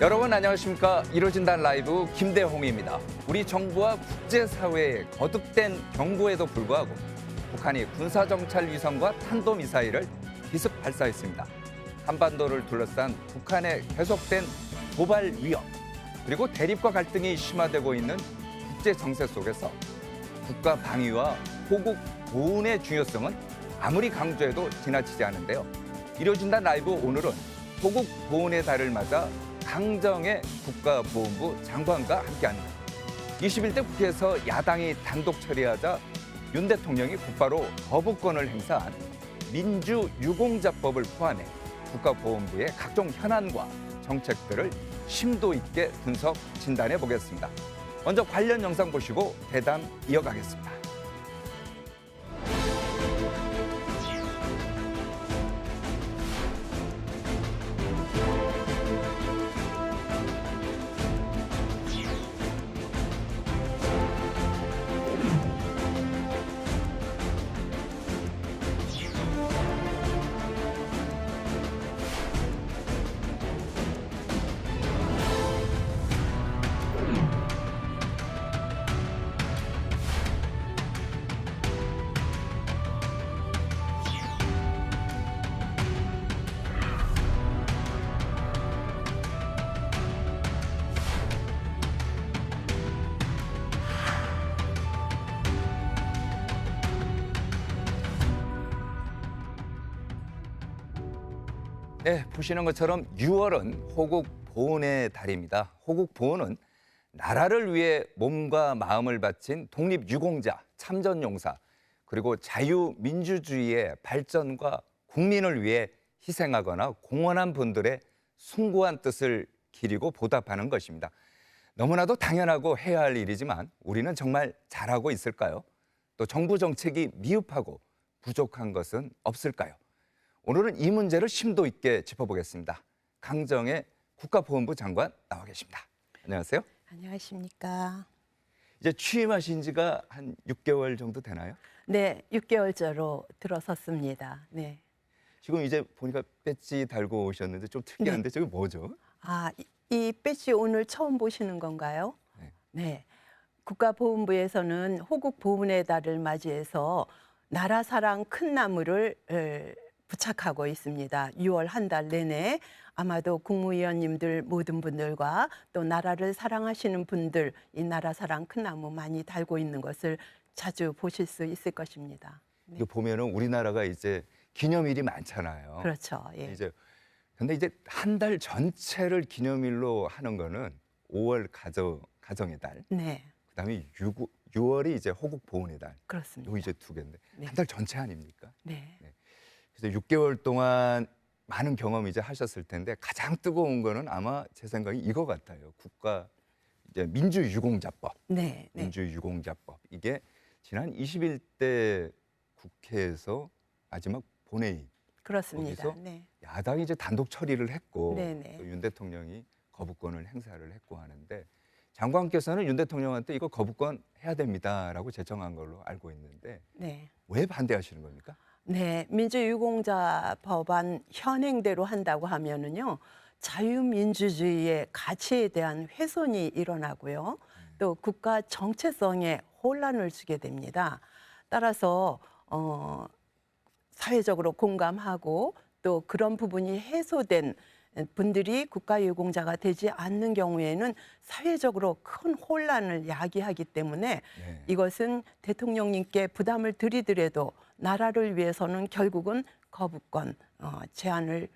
여러분 안녕하십니까? 이루어진단 라이브 김대홍입니다. 우리 정부와 국제사회의 거듭된 경고에도 불구하고 북한이 군사정찰 위성과 탄도미사일을 기습 발사했습니다. 한반도를 둘러싼 북한의 계속된 도발 위협, 그리고 대립과 갈등이 심화되고 있는 국제 정세 속에서 국가 방위와 호국 보훈의 중요성은 아무리 강조해도 지나치지 않은데요. 이루어진단 라이브 오늘은 호국 보훈의 달을 맞아 강정의 국가보훈부 장관과 함께합니다. 21대 국회에서 야당이 단독 처리하자 윤 대통령이 곧바로 거부권을 행사한 민주유공자법을 포함해 국가보훈부의 각종 현안과 정책들을 심도 있게 분석, 진단해 보겠습니다. 먼저 관련 영상 보시고 대담 이어가겠습니다. 네, 보시는 것처럼 6월은 호국 보훈의 달입니다. 호국 보훈은 나라를 위해 몸과 마음을 바친 독립유공자, 참전용사, 그리고 자유민주주의의 발전과 국민을 위해 희생하거나 공헌한 분들의 숭고한 뜻을 기리고 보답하는 것입니다. 너무나도 당연하고 해야 할 일이지만 우리는 정말 잘하고 있을까요? 또 정부 정책이 미흡하고 부족한 것은 없을까요? 오늘은 이 문제를 심도 있게 짚어보겠습니다. 강정의 국가보훈부 장관 나와 계십니다. 안녕하세요. 안녕하십니까. 이제 취임하신 지가 한 6개월 정도 되나요? 네, 6개월째로 들어섰습니다. 네. 지금 이제 보니까 배지 달고 오셨는데 좀 특이한데 네. 저게 뭐죠? 아, 이 배지 오늘 처음 보시는 건가요? 네. 네. 국가보훈부에서는 호국 보훈의 달을 맞이해서 나라 사랑 큰 나무를 부착하고 있습니다. 6월 한 달 내내 아마도 국무위원님들 모든 분들과 또 나라를 사랑하시는 분들 이 나라 사랑 큰 나무 많이 달고 있는 것을 자주 보실 수 있을 것입니다. 네. 이거 보면은 우리나라가 이제 기념일이 많잖아요. 그렇죠. 예. 근데 이제 한 달 전체를 기념일로 하는 거는 5월 가정의 달. 네. 그다음에 6월이 이제 호국 보훈의 달. 그렇습니다. 요 이제 두 개인데 네. 한 달 전체 아닙니까? 네. 그래서 6개월 동안 많은 경험 이제 하셨을 텐데 가장 뜨거운 거는 아마 제 생각이 이거 같아요. 국가 이제 민주유공자법. 네. 네. 민주유공자법. 이게 지난 21대 국회에서 마지막 본회의 그렇습니다. 거기서 네. 야당이 이제 단독 처리를 했고 네네. 또 윤 대통령이 거부권을 행사를 했고 하는데 장관께서는 윤 대통령한테 이거 거부권 해야 됩니다라고 제청한 걸로 알고 있는데 네. 왜 반대하시는 겁니까? 네. 민주유공자 법안 현행대로 한다고 하면은요. 자유민주주의의 가치에 대한 훼손이 일어나고요. 또 국가 정체성에 혼란을 주게 됩니다. 따라서 사회적으로 공감하고 또 그런 부분이 해소된 분들이 국가유공자가 되지 않는 경우에는 사회적으로 큰 혼란을 야기하기 때문에 네. 이것은 대통령님께 부담을 드리더라도 나라를 위해서는 결국은 거부권 제안을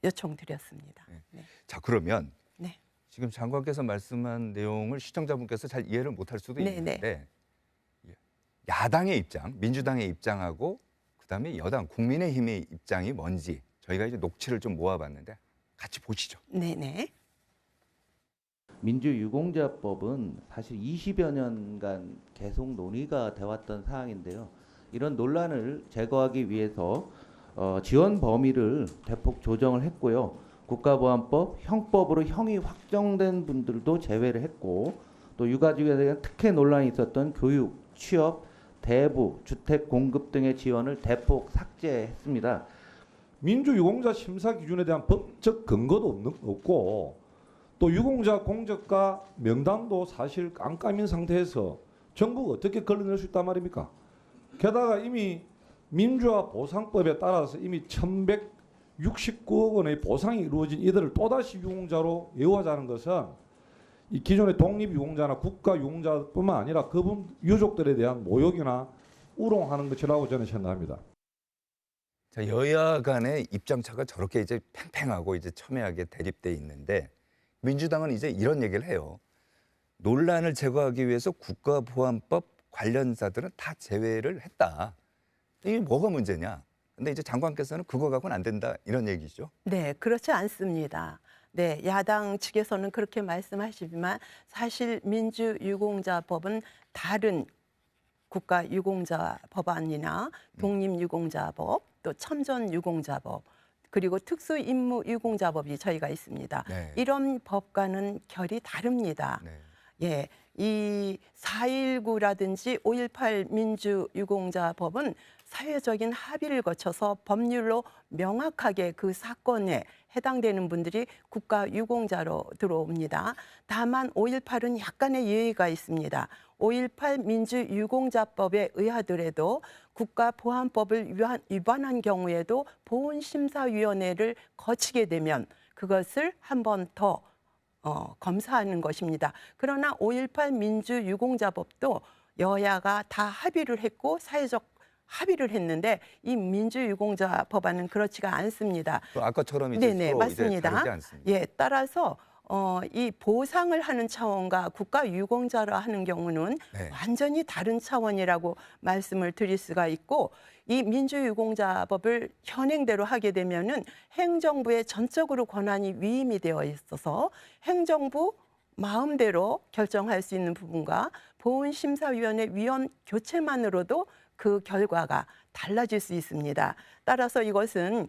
요청드렸습니다. 네. 자, 그러면 네. 지금 장관께서 말씀한 내용을 시청자분께서 잘 이해를 못할 수도 네, 있는데 야당의 입장, 민주당의 입장하고 그다음에 여당 국민의힘의 입장이 뭔지 저희가 이제 녹취를 좀 모아봤는데 같이 보시죠. 네네. 민주유공자법은 사실 20여 년간 계속 논의가 돼왔던 사항인데요. 이런 논란을 제거하기 위해서 지원 범위를 대폭 조정을 했고요. 국가보안법, 형법으로 형이 확정된 분들도 제외를 했고 또 유가족에 대한 특혜 논란이 있었던 교육, 취업, 대부, 주택 공급 등의 지원을 대폭 삭제했습니다. 민주유공자 심사 기준에 대한 법적 근거도 없고 또 유공자 공적과 명단도 사실 깜깜인 상태에서 정부가 어떻게 걸러낼 수 있단 말입니까? 게다가 이미 민주화 보상법에 따라서 이미 1169억 원의 보상이 이루어진 이들을 또다시 유공자로 예우하자는 것은 이 기존의 독립유공자나 국가유공자뿐만 아니라 그분 유족들에 대한 모욕이나 우롱하는 것이라고 저는 생각합니다. 자, 여야 간의 입장차가 저렇게 이제 팽팽하고 이제 첨예하게 대립돼 있는데 민주당은 이제 이런 얘기를 해요. 논란을 제거하기 위해서 국가보안법 관련자들은 다 제외를 했다. 이게 뭐가 문제냐? 근데 이제 장관께서는 그거 갖고는 안 된다 이런 얘기죠. 네, 그렇지 않습니다. 네, 야당 측에서는 그렇게 말씀하시지만 사실 민주유공자법은 다른 국가유공자 법안이나 독립유공자법, 또 첨전유공자법, 그리고 특수임무유공자법이 저희가 있습니다. 네. 이런 법과는 결이 다릅니다. 네. 예, 이 4.19라든지 5.18 민주유공자법은 사회적인 합의를 거쳐서 법률로 명확하게 그 사건에 해당되는 분들이 국가유공자로 들어옵니다. 다만 5.18은 약간의 예외가 있습니다. 5.18 민주유공자법에 의하더라도 국가보안법을 위반한 경우에도 보훈심사위원회를 거치게 되면 그것을 한 번 더 검사하는 것입니다. 그러나 5.18 민주유공자법도 여야가 다 합의를 했고 사회적 합의를 했는데 이 민주유공자 법안은 그렇지가 않습니다. 아까처럼 이제 네네, 서로 이제 맞습니다. 다르지 않습니다. 예, 따라서 이 보상을 하는 차원과 국가유공자라 하는 경우는 네. 완전히 다른 차원이라고 말씀을 드릴 수가 있고 이 민주유공자법을 현행대로 하게 되면은 행정부에 전적으로 권한이 위임이 되어 있어서 행정부 마음대로 결정할 수 있는 부분과 보훈심사위원회 위원 교체만으로도 그 결과가 달라질 수 있습니다. 따라서 이것은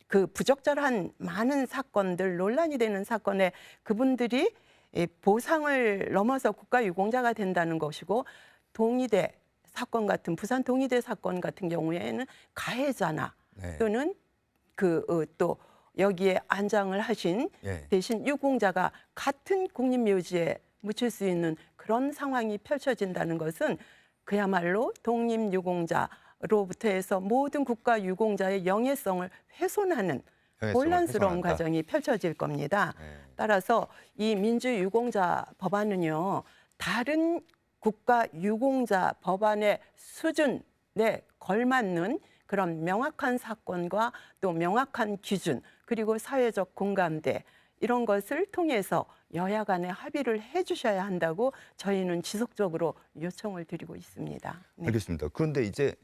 그 부적절한 많은 사건들, 논란이 되는 사건에 그분들이 보상을 넘어서 국가유공자가 된다는 것이고 동의대 사건 같은 부산 동의대 사건 같은 경우에는 가해자나 네. 또는 또 여기에 안장을 하신 예. 대신 유공자가 같은 국립묘지에 묻힐 수 있는 그런 상황이 펼쳐진다는 것은 그야말로 독립유공자로부터 해서 모든 국가유공자의 영예성을 훼손하는 혼란스러운 훼손한다. 과정이 펼쳐질 겁니다. 네. 따라서 이 민주유공자 법안은요, 다른 국가유공자 법안의 수준에 걸맞는 그런 명확한 사건과 또 명확한 기준 그리고 사회적 공감대 이런 것을 통해서 여야 간에 합의를 해 주셔야 한다고 저희는 지속적으로 요청을 드리고 있습니다. 네. 알겠습니다. 그런데 이제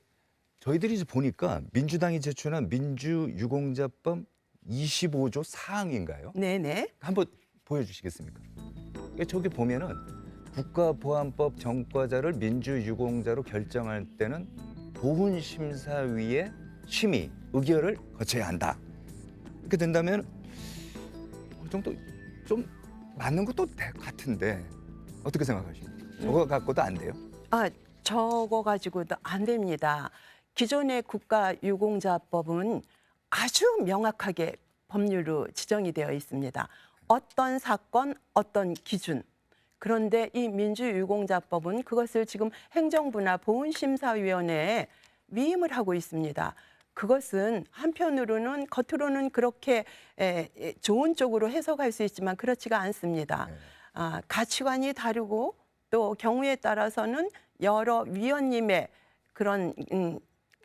저희들이 이제 보니까 민주당이 제출한 민주유공자법 25조 4항인가요? 네네. 한번 보여주시겠습니까? 저기 보면은 국가보안법 전과자를 민주유공자로 결정할 때는 보훈심사위의 심의, 의결을 거쳐야 한다. 이렇게 된다면 어느 정도 좀 맞는 것도 같은데 어떻게 생각하십니까? 저거 갖고도 안 돼요? 저거 가지고도 안 됩니다. 기존의 국가유공자법은 아주 명확하게 법률로 지정이 되어 있습니다. 어떤 사건, 어떤 기준. 그런데 이 민주유공자법은 그것을 지금 행정부나 보훈심사위원회에 위임을 하고 있습니다. 그것은 한편으로는 겉으로는 그렇게 좋은 쪽으로 해석할 수 있지만 그렇지가 않습니다. 네. 가치관이 다르고 또 경우에 따라서는 여러 위원님의 그런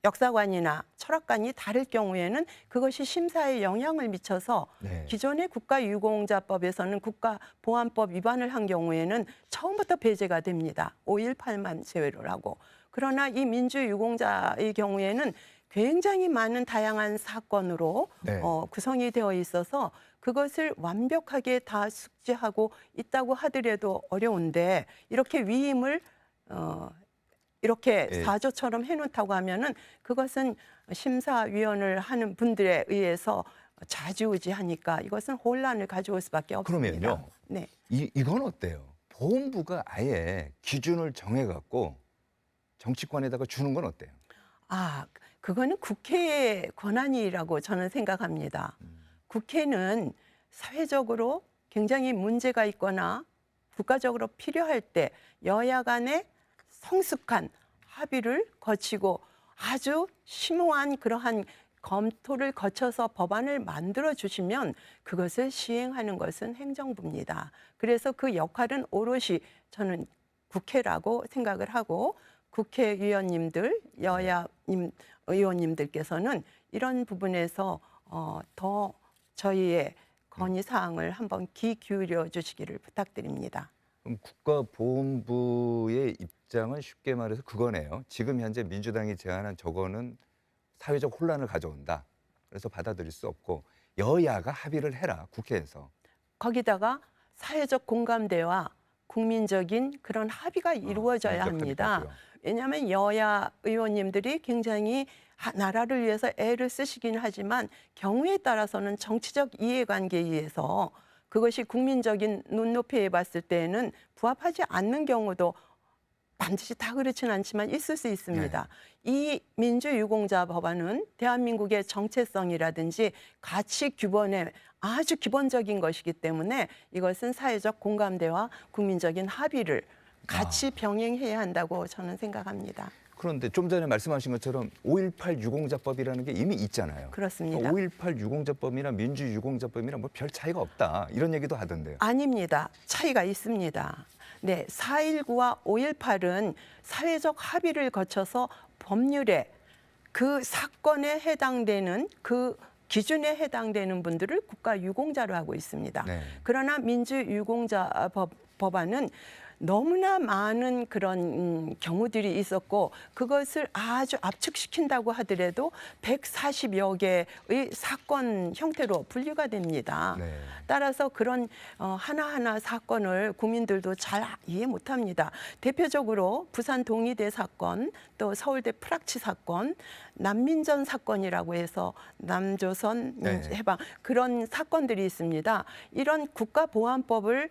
역사관이나 철학관이 다를 경우에는 그것이 심사에 영향을 미쳐서 네. 기존의 국가유공자법에서는 국가보안법 위반을 한 경우에는 처음부터 배제가 됩니다. 5.18만 제외를 하고. 그러나 이 민주유공자의 경우에는 굉장히 많은 다양한 사건으로 네. 구성이 되어 있어서 그것을 완벽하게 다 숙지하고 있다고 하더라도 어려운데 이렇게 위임을 이렇게 예. 사조처럼 해놓다고 하면은 그것은 심사위원을 하는 분들에 의해서 좌지우지하니까 이것은 혼란을 가져올 수밖에 없습니다. 그러면요. 네. 이건 어때요? 보훈부가 아예 기준을 정해갖고 정치권에다가 주는 건 어때요? 그거는 국회의 권한이라고 저는 생각합니다. 국회는 사회적으로 굉장히 문제가 있거나 국가적으로 필요할 때 여야 간의 성숙한 합의를 거치고 아주 심오한 그러한 검토를 거쳐서 법안을 만들어 주시면 그것을 시행하는 것은 행정부입니다. 그래서 그 역할은 오롯이 저는 국회라고 생각을 하고 국회의원님들, 여야님 의원님들께서는 이런 부분에서 더 저희의 건의 사항을 한번 귀 기울여 주시기를 부탁드립니다. 그럼 국가보훈부의 입장은 쉽게 말해서 그거네요. 지금 현재 민주당이 제안한 저거는 사회적 혼란을 가져온다. 그래서 받아들일 수 없고 여야가 합의를 해라, 국회에서. 거기다가 사회적 공감대와 국민적인 그런 합의가 이루어져야 사회적 합니다. 합의까지요. 왜냐하면 여야 의원님들이 굉장히 나라를 위해서 애를 쓰시긴 하지만 경우에 따라서는 정치적 이해관계에 의해서 그것이 국민적인 눈높이에 봤을 때에는 부합하지 않는 경우도 반드시 다 그렇지는 않지만 있을 수 있습니다. 이 민주유공자 법안은 대한민국의 정체성이라든지 가치 규범의 아주 기본적인 것이기 때문에 이것은 사회적 공감대와 국민적인 합의를 같이 병행해야 한다고 저는 생각합니다. 그런데 좀 전에 말씀하신 것처럼 5.18 유공자법이라는 게 이미 있잖아요. 그렇습니다. 5.18 유공자법이나 민주유공자법이나 뭐 별 차이가 없다, 이런 얘기도 하던데요. 아닙니다. 차이가 있습니다. 네, 4.19와 5.18은 사회적 합의를 거쳐서 법률에 그 사건에 해당되는 그 기준에 해당되는 분들을 국가유공자로 하고 있습니다. 네. 그러나 민주유공자 법안은 너무나 많은 그런 경우들이 있었고 그것을 아주 압축시킨다고 하더라도 140여 개의 사건 형태로 분류가 됩니다. 네. 따라서 그런 하나하나 사건을 국민들도 잘 이해 못합니다. 대표적으로 부산 동의대 사건, 또 서울대 프락치 사건, 난민전 사건이라고 해서 남조선 네. 해방 그런 사건들이 있습니다. 이런 국가보안법을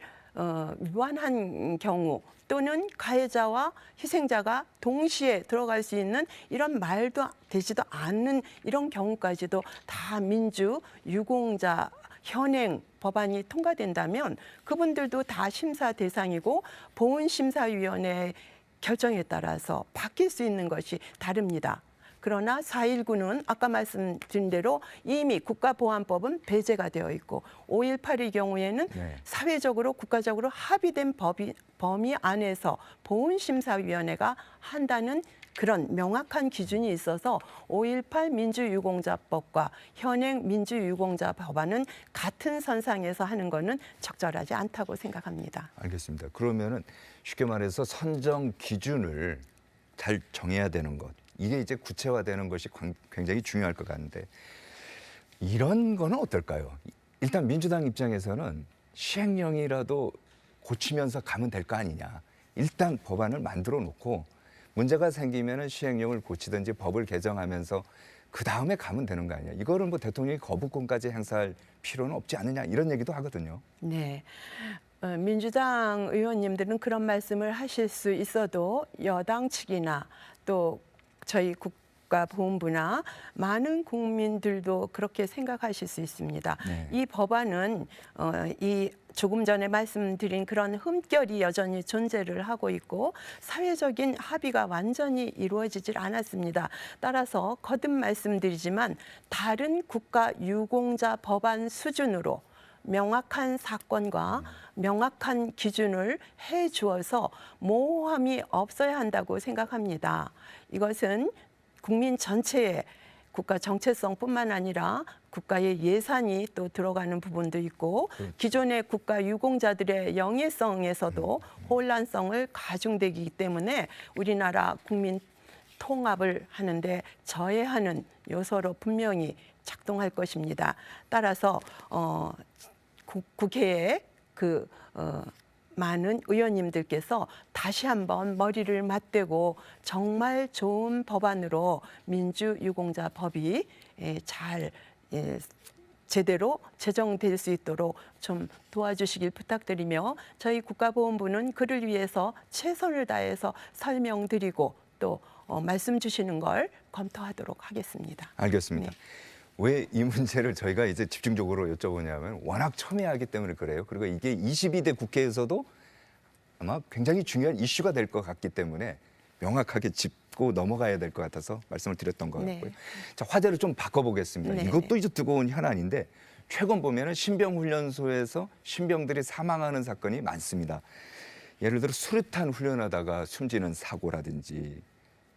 위반한 경우 또는 가해자와 희생자가 동시에 들어갈 수 있는 이런 말도 되지도 않는 이런 경우까지도 다 민주유공자 현행 법안이 통과된다면 그분들도 다 심사 대상이고 보훈심사위원회 결정에 따라서 바뀔 수 있는 것이 다릅니다. 그러나 4.19는 아까 말씀드린 대로 이미 국가보안법은 배제가 되어 있고 5.18의 경우에는 네. 사회적으로 국가적으로 합의된 범위 안에서 보훈심사위원회가 한다는 그런 명확한 기준이 있어서 5.18 민주유공자법과 현행 민주유공자 법안은 같은 선상에서 하는 것은 적절하지 않다고 생각합니다. 알겠습니다. 그러면은 쉽게 말해서 선정 기준을 잘 정해야 되는 것. 이게 이제 구체화되는 것이 굉장히 중요할 것 같은데 이런 거는 어떨까요? 일단 민주당 입장에서는 시행령이라도 고치면서 가면 될 거 아니냐. 일단 법안을 만들어 놓고 문제가 생기면은 시행령을 고치든지 법을 개정하면서 그 다음에 가면 되는 거 아니냐. 이거를 뭐 대통령이 거부권까지 행사할 필요는 없지 않느냐. 이런 얘기도 하거든요. 네. 민주당 의원님들은 그런 말씀을 하실 수 있어도 여당 측이나 또 저희 국가보훈부나 많은 국민들도 그렇게 생각하실 수 있습니다. 네. 이 법안은 이 조금 전에 말씀드린 그런 흠결이 여전히 존재를 하고 있고 사회적인 합의가 완전히 이루어지질 않았습니다. 따라서 거듭 말씀드리지만 다른 국가 유공자 법안 수준으로 명확한 사건과 명확한 기준을 해 주어서 모호함이 없어야 한다고 생각합니다. 이것은 국민 전체의 국가 정체성뿐만 아니라 국가의 예산이 또 들어가는 부분도 있고 기존의 국가 유공자들의 영예성에서도 혼란성을 가중되기 때문에 우리나라 국민 통합을 하는데 저해하는 요소로 분명히 작동할 것입니다. 따라서 국회에 많은 의원님들께서 다시 한번 머리를 맞대고 정말 좋은 법안으로 민주유공자 법이 잘 제대로 제정될 수 있도록 좀 도와주시길 부탁드리며 저희 국가보훈부는 그를 위해서 최선을 다해서 설명드리고 또 말씀 주시는 걸 검토하도록 하겠습니다. 알겠습니다. 네. 왜 이 문제를 저희가 이제 집중적으로 여쭤보냐면 워낙 첨예하기 때문에 그래요. 그리고 이게 22대 국회에서도 아마 굉장히 중요한 이슈가 될 것 같기 때문에 명확하게 짚고 넘어가야 될 것 같아서 말씀을 드렸던 것 같고요. 네. 자, 화제를 좀 바꿔보겠습니다. 네. 이것도 이제 뜨거운 현안인데 최근 보면은 신병훈련소에서 신병들이 사망하는 사건이 많습니다. 예를 들어 수류탄 훈련하다가 숨지는 사고라든지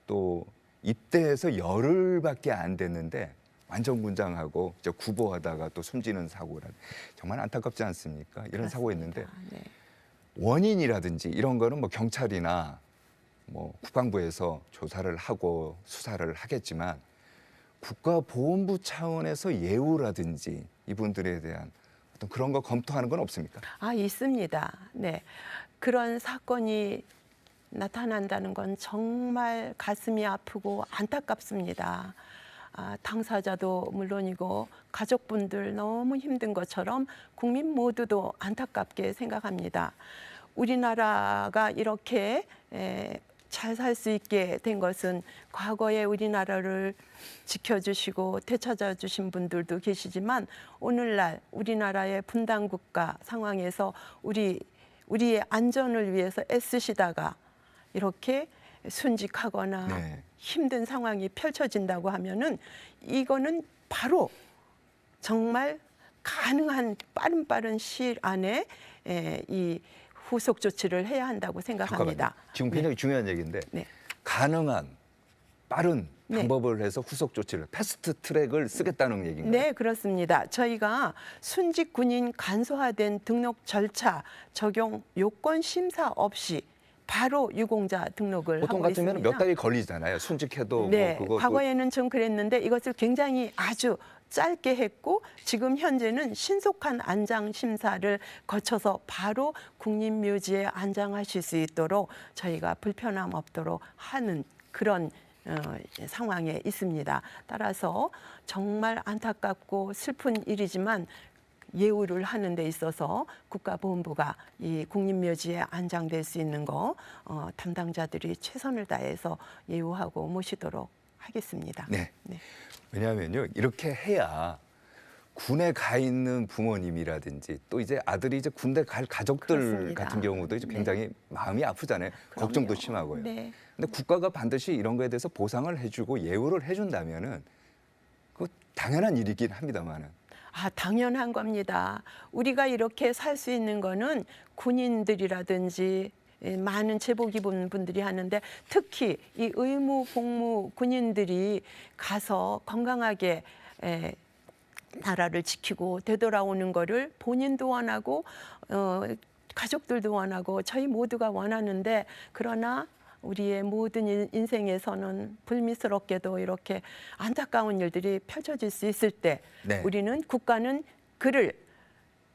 또 입대해서 열흘밖에 안 됐는데 완전 군장하고 이제 구보하다가 또 숨지는 사고라 정말 안타깝지 않습니까? 이런 사고 있는데 네. 원인이라든지 이런 거는 뭐 경찰이나 뭐 국방부에서 조사를 하고 수사를 하겠지만 국가보훈부 차원에서 예우라든지 이분들에 대한 어떤 그런 거 검토하는 건 없습니까? 아, 있습니다. 네. 그런 사건이 나타난다는 건 정말 가슴이 아프고 안타깝습니다. 당사자도 물론이고 가족분들 너무 힘든 것처럼 국민 모두도 안타깝게 생각합니다. 우리나라가 이렇게 잘 살 수 있게 된 것은 과거에 우리나라를 지켜주시고 되찾아주신 분들도 계시지만 오늘날 우리나라의 분단국가 상황에서 우리의 안전을 위해서 애쓰시다가 이렇게 순직하거나 네. 힘든 상황이 펼쳐진다고 하면은 이거는 바로 정말 가능한 빠른 시일 안에 이 후속 조치를 해야 한다고 생각합니다. 잠깐만요. 지금 굉장히 중요한 얘기인데 네. 가능한 빠른 네. 방법을 해서 후속 조치를 패스트 트랙을 쓰겠다는 얘기인가요? 네, 그렇습니다. 저희가 순직 군인 간소화된 등록 절차 적용 요건 심사 없이 바로 유공자 등록을 보통 하고 같으면 있습니다. 몇 달이 걸리잖아요. 순직해도 네, 뭐 그거 과거에는 좀 그랬는데 이것을 굉장히 아주 짧게 했고 지금 현재는 신속한 안장 심사를 거쳐서 바로 국립묘지에 안장하실 수 있도록 저희가 불편함 없도록 하는 그런 상황에 있습니다. 따라서 정말 안타깝고 슬픈 일이지만 예우를 하는 데 있어서 국가보훈부가 이 국립묘지에 안장될 수 있는 거 담당자들이 최선을 다해서 예우하고 모시도록 하겠습니다. 네. 네. 왜냐하면요 이렇게 해야 군에 가 있는 부모님이라든지 또 이제 아들이 이제 군대 갈 가족들 그렇습니다. 같은 경우도 이제 네. 굉장히 마음이 아프잖아요. 걱정도 그럼요. 심하고요. 네. 근데 국가가 반드시 이런 거에 대해서 보상을 해주고 예우를 해준다면은 그 당연한 일이긴 합니다만은. 당연한 겁니다. 우리가 이렇게 살 수 있는 거는 군인들이라든지 많은 제복 입은 분들이 하는데 특히 이 의무 복무 군인들이 가서 건강하게 나라를 지키고 되돌아오는 거를 본인도 원하고 가족들도 원하고 저희 모두가 원하는데 그러나 우리의 모든 인생에서는 불미스럽게도 이렇게 안타까운 일들이 펼쳐질 수 있을 때 네. 우리는 국가는 그를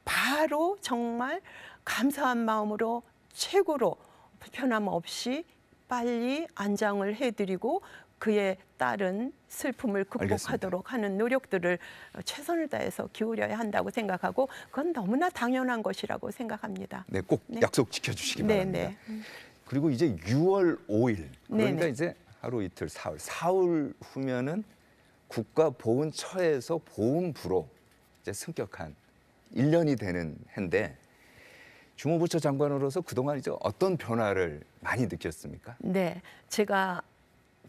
바로 정말 감사한 마음으로 최고로 불편함 없이 빨리 안장을 해드리고 그에 따른 슬픔을 극복하도록 하는 노력들을 최선을 다해서 기울여야 한다고 생각하고 그건 너무나 당연한 것이라고 생각합니다. 네, 꼭 네. 약속 지켜주시기 네, 바랍니다. 네. 그리고 이제 6월 5일 그러니까 네네. 이제 하루 이틀 사흘 후면은 국가보훈처에서 보훈부로 이제 승격한 1년이 되는 해인데 주무부처 장관으로서 그동안 이제 어떤 변화를 많이 느꼈습니까? 네, 제가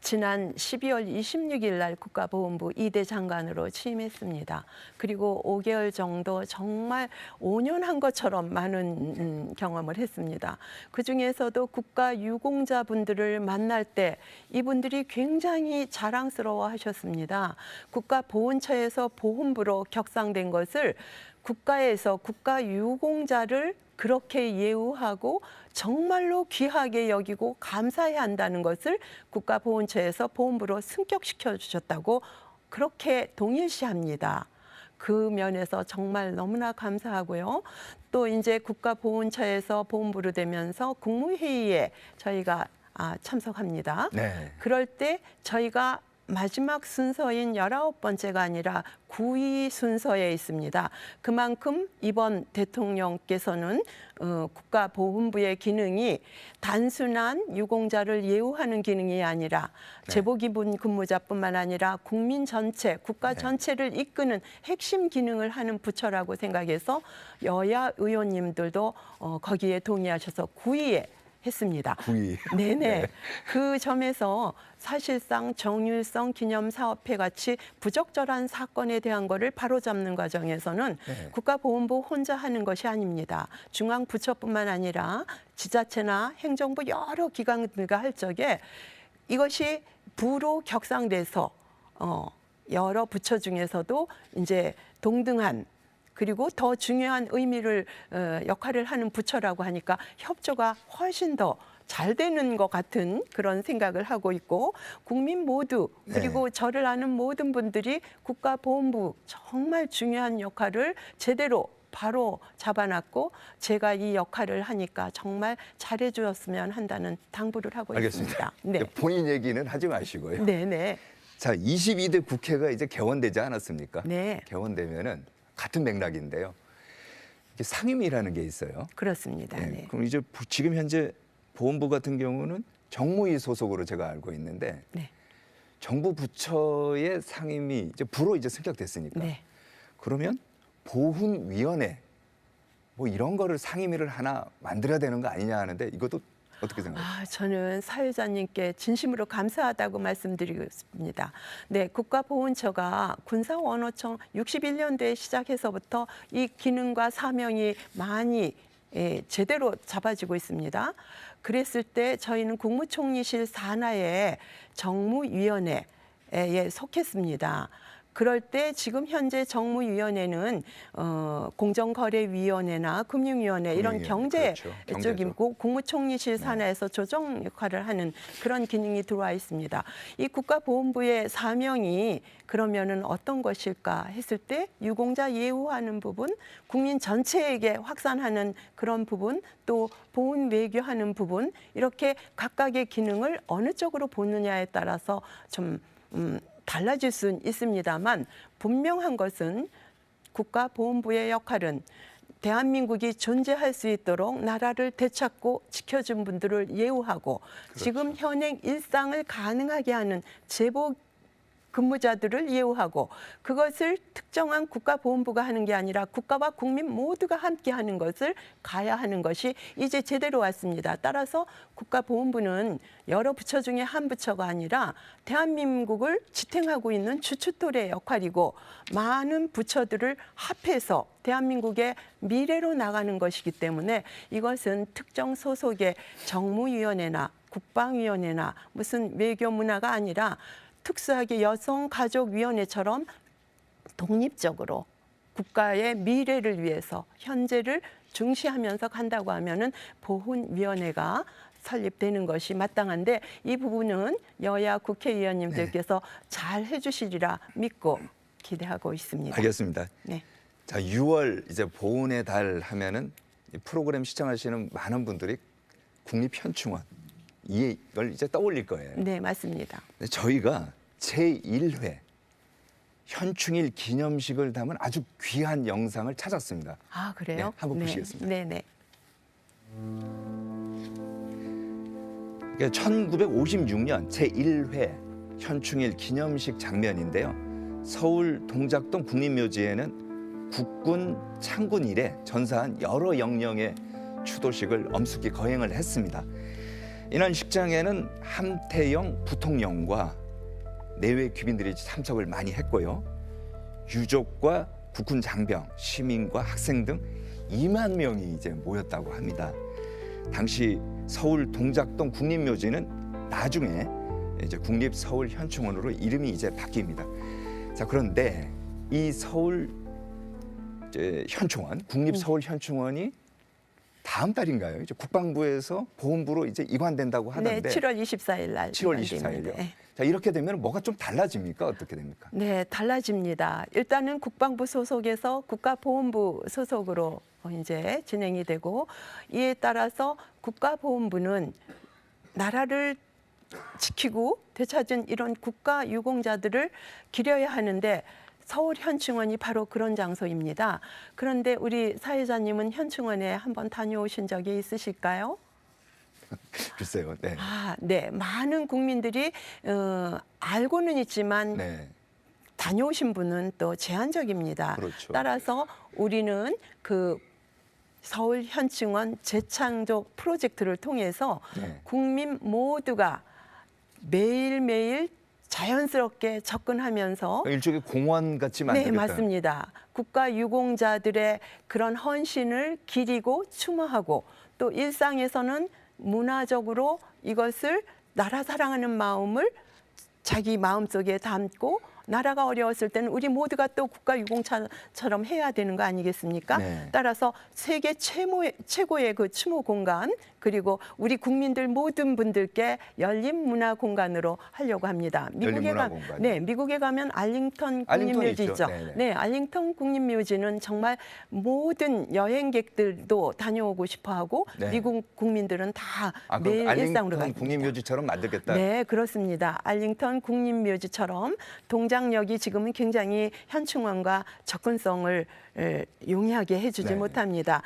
지난 12월 26일 날 국가보훈부 2대 장관으로 취임했습니다. 그리고 5개월 정도 정말 5년 한 것처럼 많은 경험을 했습니다. 그중에서도 국가 유공자분들을 만날 때 이분들이 굉장히 자랑스러워 하셨습니다. 국가보훈처에서 보훈부로 격상된 것을 국가에서 국가 유공자를 그렇게 예우하고 정말로 귀하게 여기고 감사해야 한다는 것을 국가보훈처에서 보훈부로 승격시켜 주셨다고 그렇게 동일시합니다. 그 면에서 정말 너무나 감사하고요. 또 이제 국가보훈처에서 보훈부로 되면서 국무회의에 저희가 참석합니다. 네. 그럴 때 저희가 마지막 순서인 19번째가 아니라 9위 순서에 있습니다. 그만큼 이번 대통령께서는 국가보훈부의 기능이 단순한 유공자를 예우하는 기능이 아니라 제복입은 근무자뿐만 아니라 국민 전체, 국가 전체를 이끄는 핵심 기능을 하는 부처라고 생각해서 여야 의원님들도 거기에 동의하셔서 9위에 했습니다. 9위. 네네. 그 점에서 사실상 정율성 기념사업회 같이 부적절한 사건에 대한 거를 바로잡는 과정에서는 국가보훈부 혼자 하는 것이 아닙니다. 중앙부처뿐만 아니라 지자체나 행정부 여러 기관들과 할 적에 이것이 부로 격상돼서 여러 부처 중에서도 이제 동등한 그리고 더 중요한 의미를 역할을 하는 부처라고 하니까 협조가 훨씬 더 잘 되는 것 같은 그런 생각을 하고 있고 국민 모두 그리고 저를 아는 모든 분들이 국가보훈부 정말 중요한 역할을 제대로 바로 잡아놨고 제가 이 역할을 하니까 정말 잘해 주었으면 한다는 당부를 하고 알겠습니다. 있습니다. 네. 본인 얘기는 하지 마시고요. 네네. 자, 22대 국회가 이제 개원되지 않았습니까? 네. 개원되면은 같은 맥락인데요. 이게 상임위라는 게 있어요. 그렇습니다. 네. 네. 그럼 이제 지금 현재 보훈부 같은 경우는 정무위 소속으로 제가 알고 있는데 네. 정부 부처의 상임위 이제 부로 이제 승격됐으니까 네. 그러면 보훈위원회 뭐 이런 거를 상임위를 하나 만들어야 되는 거 아니냐 하는데 이것도 어떻게 생각하세요? 저는 사회자님께 진심으로 감사하다고 말씀드리고 싶습니다. 네, 국가보훈처가 군사원호청 61년도에 시작해서부터 이 기능과 사명이 많이 제대로 잡아지고 있습니다. 그랬을 때 저희는 국무총리실 산하의 정무위원회에 속했습니다. 그럴 때 지금 현재 정무위원회는 공정거래위원회나 금융위원회 이런 경제 그렇죠. 쪽이고 국무총리실 산하에서 조정 역할을 하는 그런 기능이 들어와 있습니다. 이 국가보훈부의 사명이 그러면은 어떤 것일까 했을 때 유공자 예우하는 부분, 국민 전체에게 확산하는 그런 부분, 또 보훈 외교하는 부분 이렇게 각각의 기능을 어느 쪽으로 보느냐에 따라서 좀 달라질 수는 있습니다만 분명한 것은 국가보훈부의 역할은 대한민국이 존재할 수 있도록 나라를 되찾고 지켜준 분들을 예우하고 지금 현행 일상을 가능하게 하는 제복 근무자들을 예우하고 그것을 특정한 국가보훈부가 하는 게 아니라 국가와 국민 모두가 함께 하는 것을 가야 하는 것이 이제 제대로 왔습니다. 따라서 국가보훈부는 여러 부처 중에 한 부처가 아니라 대한민국을 지탱하고 있는 주춧돌의 역할이고 많은 부처들을 합해서 대한민국의 미래로 나가는 것이기 때문에 이것은 특정 소속의 정무위원회나 국방위원회나 무슨 외교문화가 아니라 특수하게 여성가족위원회처럼 독립적으로 국가의 미래를 위해서 현재를 중시하면서 간다고 하면은 보훈위원회가 설립되는 것이 마땅한데 이 부분은 여야 국회의원님들께서 잘 해주시리라 믿고 기대하고 있습니다. 알겠습니다. 네. 자, 6월 이제 보훈의 달 하면은 이 프로그램 시청하시는 많은 분들이 국립현충원 이걸 이제 떠올릴 거예요. 네, 맞습니다. 근데 저희가 제1회 현충일 기념식을 담은 아주 귀한 영상을 찾았습니다. 아, 그래요? 네, 한번 보시겠습니다. 네, 네. 1956년 제1회 현충일 기념식 장면인데요. 서울 동작동 국립묘지에는 국군 창군 이래 전사한 여러 영령의 추도식을 엄숙히 거행을 했습니다. 이날 식장에는 함태영 부통령과 내외 귀빈들이 참석을 많이 했고요. 유족과 국군 장병, 시민과 학생 등 2만 명이 이제 모였다고 합니다. 당시 서울 동작동 국립묘지는 나중에 이제 국립서울현충원으로 이름이 이제 바뀝니다. 자, 그런데 이 서울 현충원, 국립서울현충원이 다음 달인가요? 이제 국방부에서 보훈부로 이제 이관된다고 하는데. 네, 7월 24일 날. 7월 24일요. 네. 자, 이렇게 되면 뭐가 좀 달라집니까? 어떻게 됩니까? 네, 달라집니다. 일단은 국방부 소속에서 국가보훈부 소속으로 이제 진행이 되고 이에 따라서 국가보훈부는 나라를 지키고 되찾은 이런 국가 유공자들을 기려야 하는데 서울 현충원이 바로 그런 장소입니다. 그런데 우리 사회자님은 현충원에 한번 다녀오신 적이 있으실까요? 글쎄요. 네. 네. 많은 국민들이 알고는 있지만 네. 다녀오신 분은 또 제한적입니다. 그렇죠. 따라서 우리는 그 서울 현충원 재창조 프로젝트를 통해서 네. 국민 모두가 매일매일 자연스럽게 접근하면서 일종의 공원 같이 네, 만들겠다. 맞습니다. 국가 유공자들의 그런 헌신을 기리고 추모하고 또 일상에서는 문화적으로 이것을 나라 사랑하는 마음을 자기 마음속에 담고 나라가 어려웠을 때는 우리 모두가 또 국가 유공처럼 해야 되는 거 아니겠습니까? 네. 따라서 세계 최고의 그 추모 공간 그리고 우리 국민들 모든 분들께 열린 문화 공간으로 하려고 합니다. 열린 문화 공간. 네, 미국에 가면 알링턴 알링턴 국립묘지 있죠. 있죠. 네네. 네, 알링턴 국립묘지는 정말 모든 여행객들도 다녀오고 싶어하고 네. 미국 국민들은 다 그럼 매일 일상으로 알링턴 갑니다. 국립묘지처럼 만들겠다. 네, 그렇습니다. 알링턴 국립묘지처럼 동장역이 지금은 굉장히 현충원과 접근성을 용이하게 해주지 네. 못합니다.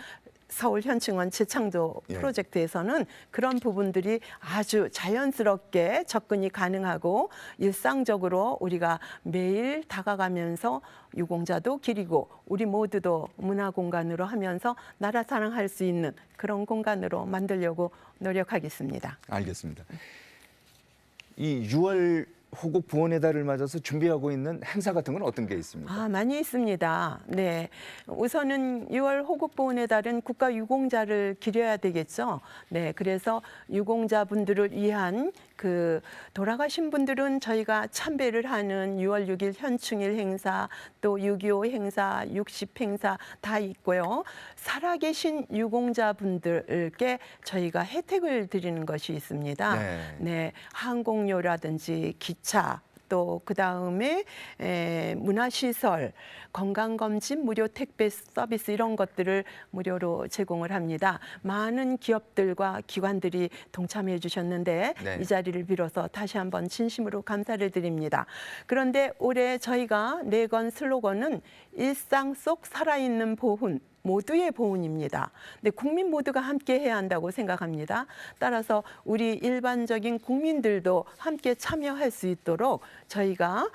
서울 현충원 재창조 예. 프로젝트에서는 그런 부분들이 아주 자연스럽게 접근이 가능하고 일상적으로 우리가 매일 다가가면서 유공자도 기리고 우리 모두도 문화 공간으로 하면서 나라 사랑할 수 있는 그런 공간으로 만들려고 노력하겠습니다. 알겠습니다. 이 6월 호국 부원의 달을 맞아서 준비하고 있는 행사 같은 건 어떤 게 있습니까? 많이 있습니다. 네. 우선은 6월 호국보훈의 달은 국가 유공자를 기려야 되겠죠. 네. 그래서 유공자분들을 위한 그 돌아가신 분들은 저희가 참배를 하는 6월 6일 현충일 행사, 또 6.25 행사, 60 행사 다 있고요. 살아계신 유공자분들께 저희가 혜택을 드리는 것이 있습니다. 네. 네. 항공료라든지 기차, 또 그다음에 문화시설, 건강검진, 무료 택배 서비스 이런 것들을 무료로 제공을 합니다. 많은 기업들과 기관들이 동참해 주셨는데 네. 이 자리를 빌어서 다시 한번 진심으로 감사를 드립니다. 그런데 올해 저희가 내건 슬로건은 일상 속 살아있는 보훈, 모두의 보훈입니다. 근데 국민 모두가 함께 해야 한다고 생각합니다. 따라서 우리 일반적인 국민들도 함께 참여할 수 있도록 저희가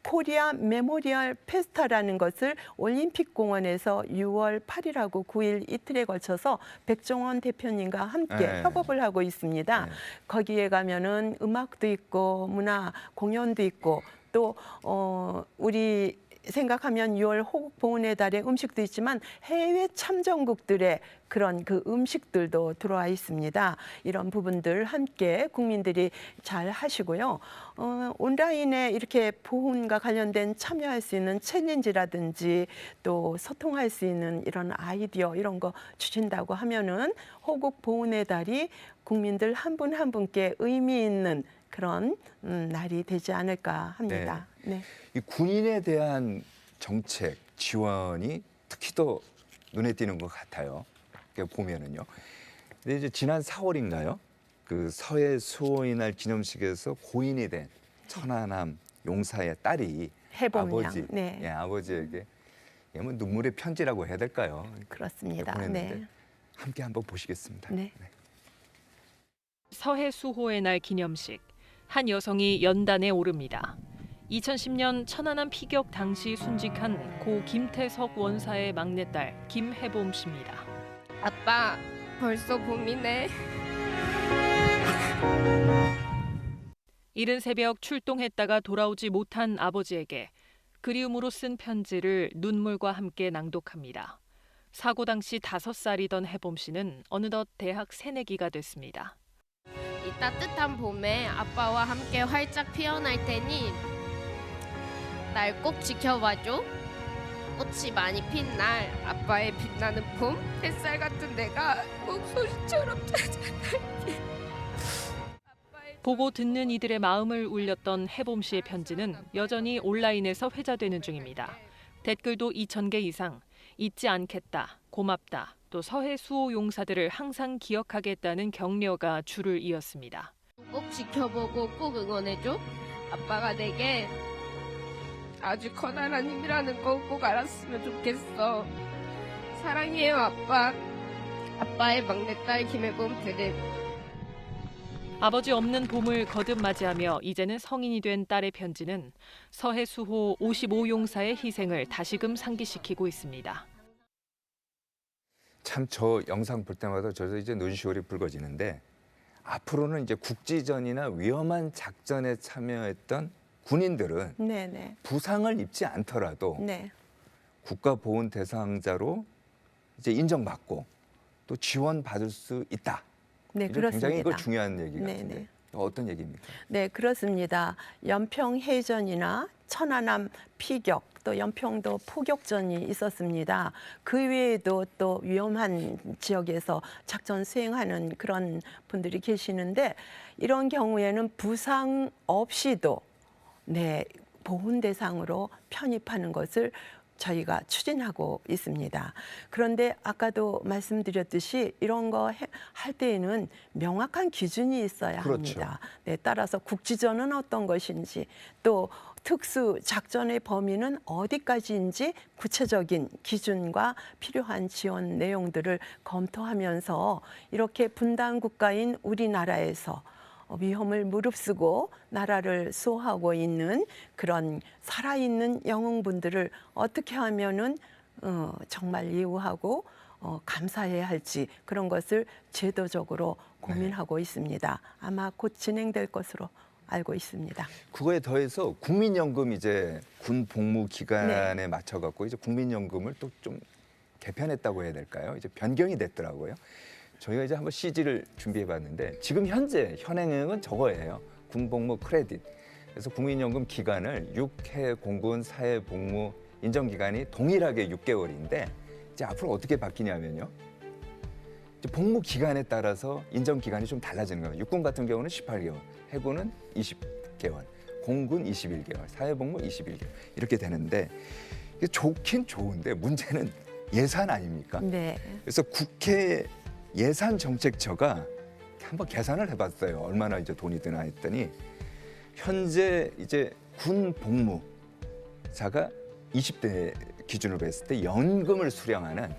코리아 메모리얼 페스타라는 것을 올림픽공원에서 6월 8일하고 9일 이틀에 걸쳐서 백종원 대표님과 함께 네. 협업을 하고 있습니다. 네. 거기에 가면은 음악도 있고 문화 공연도 있고 또 우리 생각하면 6월 호국보훈의 달에 음식도 있지만 해외 참전국들의 그런 그 음식들도 들어와 있습니다. 이런 부분들 함께 국민들이 잘 하시고요. 온라인에 이렇게 보훈과 관련된 참여할 수 있는 챌린지라든지 또 소통할 수 있는 이런 아이디어 이런 거 주신다고 하면은 호국보훈의 달이 국민들 한 분 한 분께 의미 있는 그런 날이 되지 않을까 합니다. 네. 이 군인에 대한 정책 지원이 특히 더 눈에 띄는 것 같아요. 보면은요. 근데 이제 지난 4월인가요? 그 서해 수호의 날 기념식에서 고인이 된 천안함 용사의 딸이 해범양. 아버지, 네. 예, 아버지에게 뭐 눈물의 편지라고 해야 될까요? 그렇습니다. 보냈는데 네. 함께 한번 보시겠습니다. 네. 서해 수호의 날 기념식. 한 여성이 연단에 오릅니다. 2010년 천안함 피격 당시 순직한 고 김태석 원사의 막내딸 김해봄 씨입니다. 아빠, 벌써 봄이네. 이른 새벽 출동했다가 돌아오지 못한 아버지에게 그리움으로 쓴 편지를 눈물과 함께 낭독합니다. 사고 당시 5살이던 해봄 씨는 어느덧 대학 새내기가 됐습니다. 이 따뜻한 봄에 아빠와 함께 활짝 피어날 테니 날 꼭 지켜봐줘. 꽃이 많이 핀 날 아빠의 빛나는 봄, 햇살 같은 내가 목소리처럼 찾아갈게. 보고 듣는 이들의 마음을 울렸던 해봄 씨의 편지는 여전히 온라인에서 회자되는 중입니다. 댓글도 2,000개 이상, 잊지 않겠다, 고맙다, 또 서해 수호 용사들을 항상 기억하겠다는 격려가 줄을 이었습니다. 꼭 지켜보고 꼭 응원해줘. 아빠가 내게 아주 커다란 힘이라는 거 꼭 알았으면 좋겠어. 사랑해요, 아빠. 아빠의 막내딸 김혜범 드림. 아버지 없는 봄을 거듭 맞이하며 이제는 성인이 된 딸의 편지는 서해수호 55용사의 희생을 다시금 상기시키고 있습니다. 참 저 영상 볼 때마다 저도 이제 눈시울이 붉어지는데 앞으로는 이제 국지전이나 위험한 작전에 참여했던 군인들은 네네. 부상을 입지 않더라도 네. 국가보훈 대상자로 이제 인정받고 또 지원받을 수 있다. 네, 이게 그렇습니다. 굉장히 이거 중요한 얘기 네, 같은데 네. 어떤 얘기입니까? 네, 그렇습니다. 연평 해전이나 천안함 피격, 또 연평도 포격전이 있었습니다. 그 외에도 또 위험한 지역에서 작전 수행하는 그런 분들이 계시는데 이런 경우에는 부상 없이도 네, 보훈 대상으로 편입하는 것을 저희가 추진하고 있습니다. 그런데 아까도 말씀드렸듯이 이런 거 할 때에는 명확한 기준이 있어야 그렇죠. 합니다. 네, 따라서 국지전은 어떤 것인지 또 특수 작전의 범위는 어디까지인지 구체적인 기준과 필요한 지원 내용들을 검토하면서 이렇게 분단 국가인 우리나라에서 위험을 무릅쓰고 나라를 수호하고 있는 그런 살아있는 영웅분들을 어떻게 하면은 정말 예우하고 감사해야 할지 그런 것을 제도적으로 고민하고 있습니다. 아마 곧 진행될 것으로 알고 있습니다. 그거에 더해서 국민연금 이제 군 복무 기간에 맞춰 갖고 이제 국민연금을 또 좀 개편했다고 해야 될까요? 이제 변경이 됐더라고요. 저희가 이제 한번 CG를 준비해봤는데 지금 현재 현행은 저거예요. 군복무 크레딧. 그래서 국민연금 기간을 6회 공군 사회 복무 인정 기간이 동일하게 6개월인데 이제 앞으로 어떻게 바뀌냐면요. 이제 복무 기간에 따라서 인정 기간이 좀 달라지는 거예요. 육군 같은 경우는 18개월, 해군은 20개월, 공군 21개월, 사회 복무 21개월 이렇게 되는데 이게 좋긴 좋은데 문제는 예산 아닙니까? 네. 그래서 국회 예산정책처가 한번 계산을 해봤어요. 얼마나 이제 돈이 드나 했더니 현재 이제 군 복무자가 20대 기준으로 했을 때 연금을 수령하는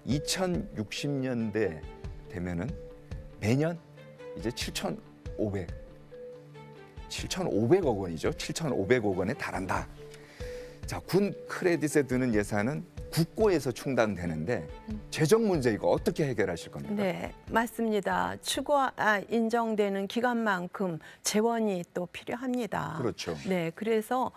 2060년대 되면은 매년 이제 7,500억 원이죠. 7,500억 원에 달한다. 자, 군 크레딧에 드는 예산은 국고에서 충당되는데 재정 문제 이거 어떻게 해결하실 겁니까? 네, 맞습니다. 인정되는 기간만큼 재원이 또 필요합니다. 그렇죠. 네, 그래서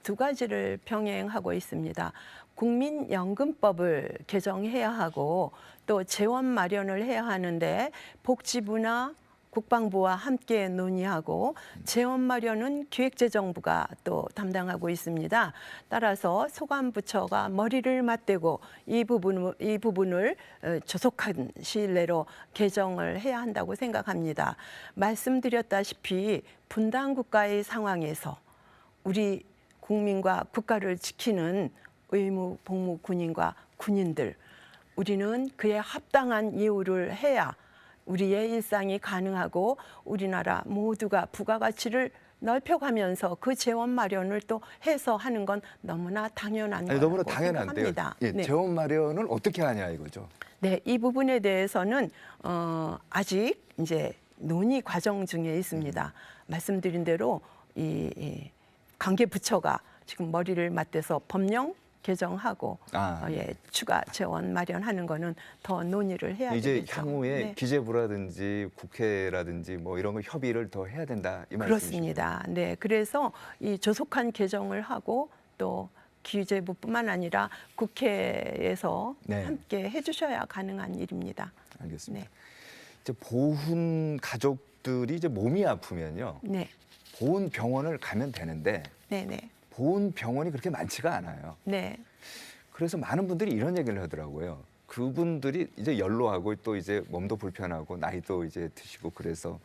두 가지를 병행하고 있습니다. 국민연금법을 개정해야 하고 또 재원 마련을 해야 하는데 복지부나 국방부와 함께 논의하고 재원 마련은 기획재정부가 또 담당하고 있습니다. 따라서 소관부처가 머리를 맞대고 이 부분을 조속한 시일 내로 개정을 해야 한다고 생각합니다. 말씀드렸다시피 분단 국가의 상황에서 우리 국민과 국가를 지키는 의무 복무 군인과 군인들 우리는 그에 합당한 예우를 해야 우리의 일상이 가능하고 우리나라 모두가 부가가치를 넓혀가면서 그 재원 마련을 또 해서 하는 건 너무나 당연한 거라고 너무나 당연한데요. 생각합니다. 예, 네. 재원 마련을 어떻게 하냐 이거죠. 네, 이 부분에 대해서는 아직 이제 논의 과정 중에 있습니다. 말씀드린 대로 이 관계 부처가 지금 머리를 맞대서 법령 개정하고 추가 재원 마련하는 거는 더 논의를 해야 이제 되겠죠. 향후에 네. 기재부라든지 국회라든지 뭐 이런 거 협의를 더 해야 된다 이 말씀이시죠? 그렇습니다. 네, 그래서 이 조속한 개정을 하고 또 기재부뿐만 아니라 국회에서 네. 함께 해주셔야 가능한 일입니다. 알겠습니다. 네. 이제 보훈 가족들이 이제 몸이 아프면요, 네, 보훈 병원을 가면 되는데 네, 네, 보훈 병원이 그렇게 많지가 않아요. 네, 그래서 많은 분들이 이런 얘기를 하더라고요. 그분들이 이제 연로하고 또 이제 몸도 불편하고 나이도 이제 드시고 그래서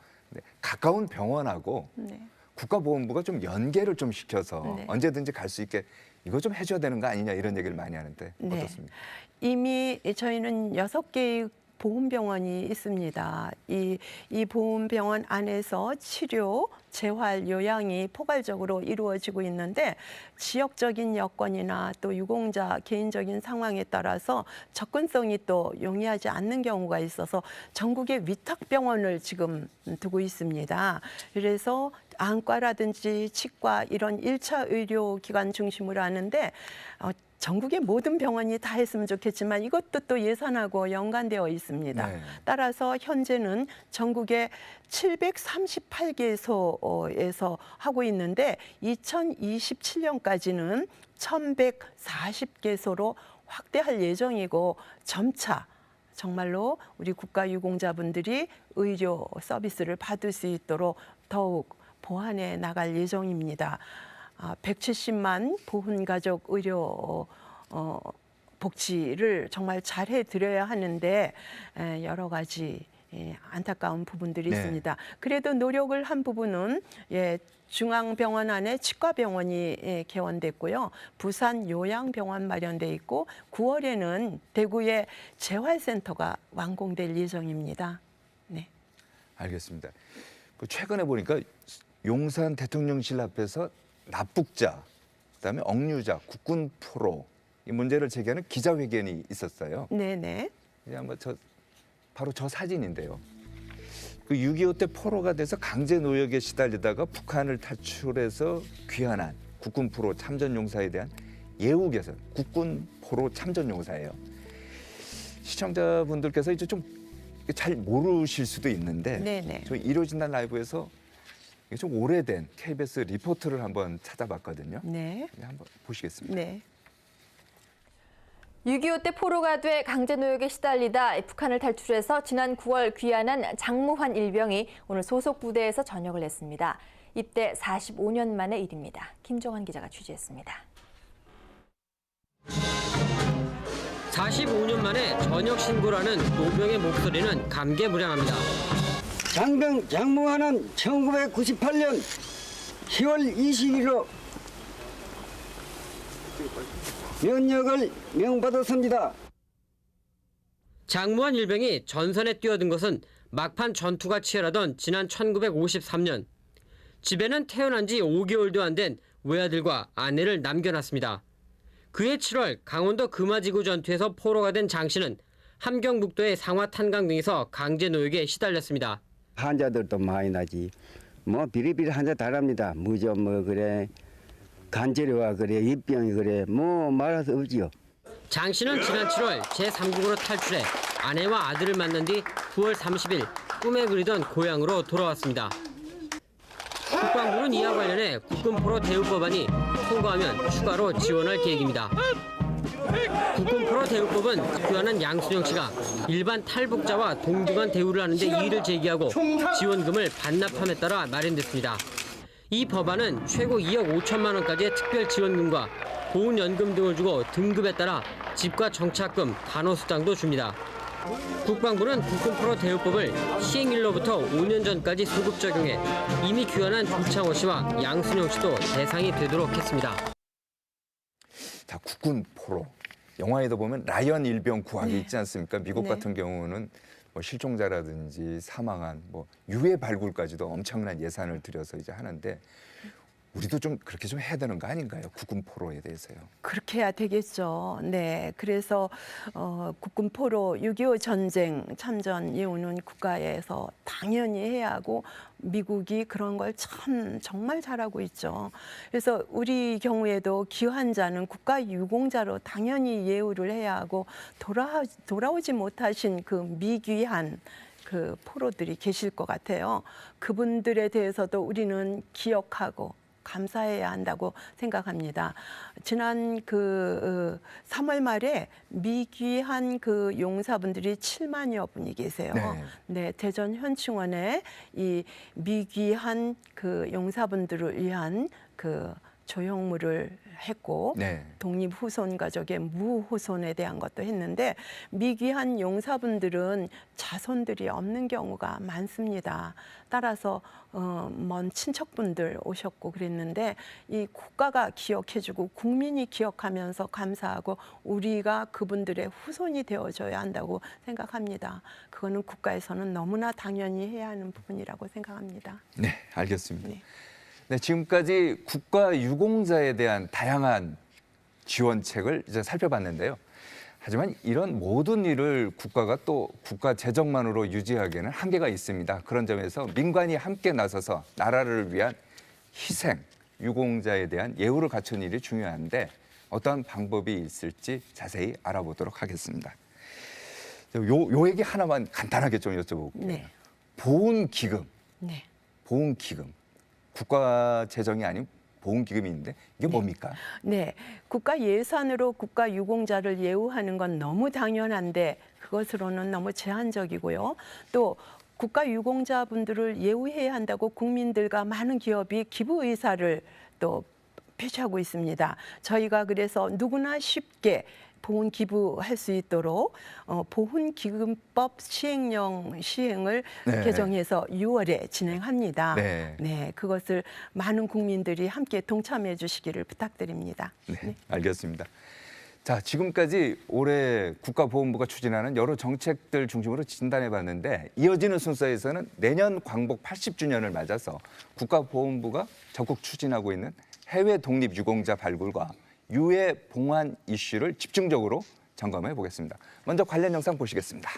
가까운 병원하고 네. 국가보훈부가 좀 연계를 좀 시켜서 네. 언제든지 갈 수 있게 이거 좀 해줘야 되는 거 아니냐 이런 얘기를 많이 하는데 네. 어떻습니까? 이미 저희는 6개의 보훈병원이 있습니다. 이 보훈병원 안에서 치료, 재활, 요양이 포괄적으로 이루어지고 있는데 지역적인 여건이나 또 유공자 개인적인 상황에 따라서 접근성이 또 용이하지 않는 경우가 있어서 전국에 위탁병원을 지금 두고 있습니다. 그래서 안과라든지 치과 이런 1차 의료기관 중심으로 하는데 전국의 모든 병원이 다 했으면 좋겠지만 이것도 또 예산하고 연관되어 있습니다. 네. 따라서 현재는 전국의 738개소에서 하고 있는데 2027년까지는 1140개소로 확대할 예정이고 점차 정말로 우리 국가유공자분들이 의료 서비스를 받을 수 있도록 더욱 보완해 나갈 예정입니다. 170만 보훈가족 의료 복지를 정말 잘해 드려야 하는데 여러 가지 안타까운 부분들이 네. 있습니다. 그래도 노력을 한 부분은 중앙병원 안에 치과병원이 개원됐고요. 부산 요양병원 마련돼 있고 9월에는 대구에 재활센터가 완공될 예정입니다. 네. 알겠습니다. 최근에 보니까 용산 대통령실 앞에서 납북자, 그다음에 억류자, 국군 포로 이 문제를 제기하는 기자회견이 있었어요. 네네. 아마 바로 저 사진인데요. 그 6.25 때 포로가 돼서 강제 노역에 시달리다가 북한을 탈출해서 귀환한 국군 포로 참전 용사에 대한 예우 개선, 국군 포로 참전 용사예요. 시청자분들께서 이제 좀 잘 모르실 수도 있는데 네네. 저희 이루어진다는 라이브에서 이게 좀 오래된 KBS 리포트를 한번 찾아봤거든요. 네. 한번 보시겠습니다. 네. 6.25 때 포로가 돼 강제노역에 시달리다 북한을 탈출해서 지난 9월 귀환한 장무환 일병이 오늘 소속 부대에서 전역을 했습니다. 입대 45년 만의 일입니다. 김정환 기자가 취재했습니다. 45년 만에 전역 신고라는 노병의 목소리는 감개무량합니다. 장병 장무환은 1998년 10월 20일로 면역을 명받았습니다. 장무환 일병이 전선에 뛰어든 것은 막판 전투가 치열하던 지난 1953년. 집에는 태어난 지 5개월도 안 된 외아들과 아내를 남겨놨습니다. 그해 7월 강원도 금화지구 전투에서 포로가 된 장 씨는 함경북도의 상화 탄강 등에서 강제 노역에 시달렸습니다. 환자들도 많이 나지. 뭐 비리비리 환자 다릅니다. 무좀 뭐 그래. 간절이와 그래. 입병이 그래. 뭐 말할 수 없지요. 장 씨는 지난 7월 제3국으로 탈출해 아내와 아들을 만난 뒤 9월 30일 꿈에 그리던 고향으로 돌아왔습니다. 국방부는 이와 관련해 국군포로 대우법안이 통과하면 추가로 지원할 계획입니다. 국군포로 대우법은 귀환한 양순영 씨가 일반 탈북자와 동등한 대우를 하는데 이의를 제기하고 지원금을 반납함에 따라 마련됐습니다. 이 법안은 최고 2억 5천만 원까지의 특별 지원금과 보훈연금 등을 주고 등급에 따라 집과 정착금, 간호수당도 줍니다. 국방부는 국군포로 대우법을 시행일로부터 5년 전까지 소급 적용해 이미 귀환한 조창호 씨와 양순영 씨도 대상이 되도록 했습니다. 자, 국군 포로. 영화에도 보면 라이언 일병 구하기 네. 있지 않습니까? 미국 네. 같은 경우는 뭐 실종자라든지 사망한 뭐 유해 발굴까지도 엄청난 예산을 들여서 이제 하는데 우리도 좀 그렇게 좀 해야 되는 거 아닌가요? 국군 포로에 대해서요. 그렇게 해야 되겠죠. 네, 그래서 국군 포로 6.25 전쟁 참전 예우는 국가에서 당연히 해야 하고 미국이 그런 걸 참 정말 잘하고 있죠. 그래서 우리 경우에도 귀환자는 국가 유공자로 당연히 예우를 해야 하고 돌아오지 못하신 그 미귀한 그 포로들이 계실 것 같아요. 그분들에 대해서도 우리는 기억하고 감사해야 한다고 생각합니다. 지난 3월 말에 미귀한 그 용사분들이 7만여 분이 계세요. 네. 네, 대전 현충원에 이 미귀한 그 용사분들을 위한 그 조형물을 했고 네. 독립후손 가족의 무호손에 대한 것도 했는데 미귀한 용사분들은 자손들이 없는 경우가 많습니다. 따라서 먼 친척분들 오셨고 그랬는데 이 국가가 기억해주고 국민이 기억하면서 감사하고 우리가 그분들의 후손이 되어줘야 한다고 생각합니다. 그거는 국가에서는 너무나 당연히 해야 하는 부분이라고 생각합니다. 네, 알겠습니다. 네. 네, 지금까지 국가 유공자에 대한 다양한 지원책을 이제 살펴봤는데요. 하지만 이런 모든 일을 국가가 또 국가 재정만으로 유지하기에는 한계가 있습니다. 그런 점에서 민관이 함께 나서서 나라를 위한 희생, 유공자에 대한 예우를 갖춘 일이 중요한데 어떤 방법이 있을지 자세히 알아보도록 하겠습니다. 요 얘기 하나만 간단하게 좀 여쭤볼게요. 네. 보훈기금, 네. 보훈기금. 국가 재정이 아닌 보훈기금이 있는데 이게 뭡니까? 네, 국가 예산으로 국가 유공자를 예우하는 건 너무 당연한데 그것으로는 너무 제한적이고요. 또 국가 유공자분들을 예우해야 한다고 국민들과 많은 기업이 기부 의사를 또 표시하고 있습니다. 저희가 그래서 누구나 쉽게 보훈 기부할 수 있도록 보훈기금법 시행을 네. 개정해서 6월에 진행합니다. 네. 네, 그것을 많은 국민들이 함께 동참해 주시기를 부탁드립니다. 네, 알겠습니다. 자, 지금까지 올해 국가보훈부가 추진하는 여러 정책들 중심으로 진단해봤는데 이어지는 순서에서는 내년 광복 80주년을 맞아서 국가보훈부가 적극 추진하고 있는 해외 독립유공자 발굴과 유해 봉환 이슈를 집중적으로 점검해 보겠습니다. 먼저 관련 영상 보시겠습니다.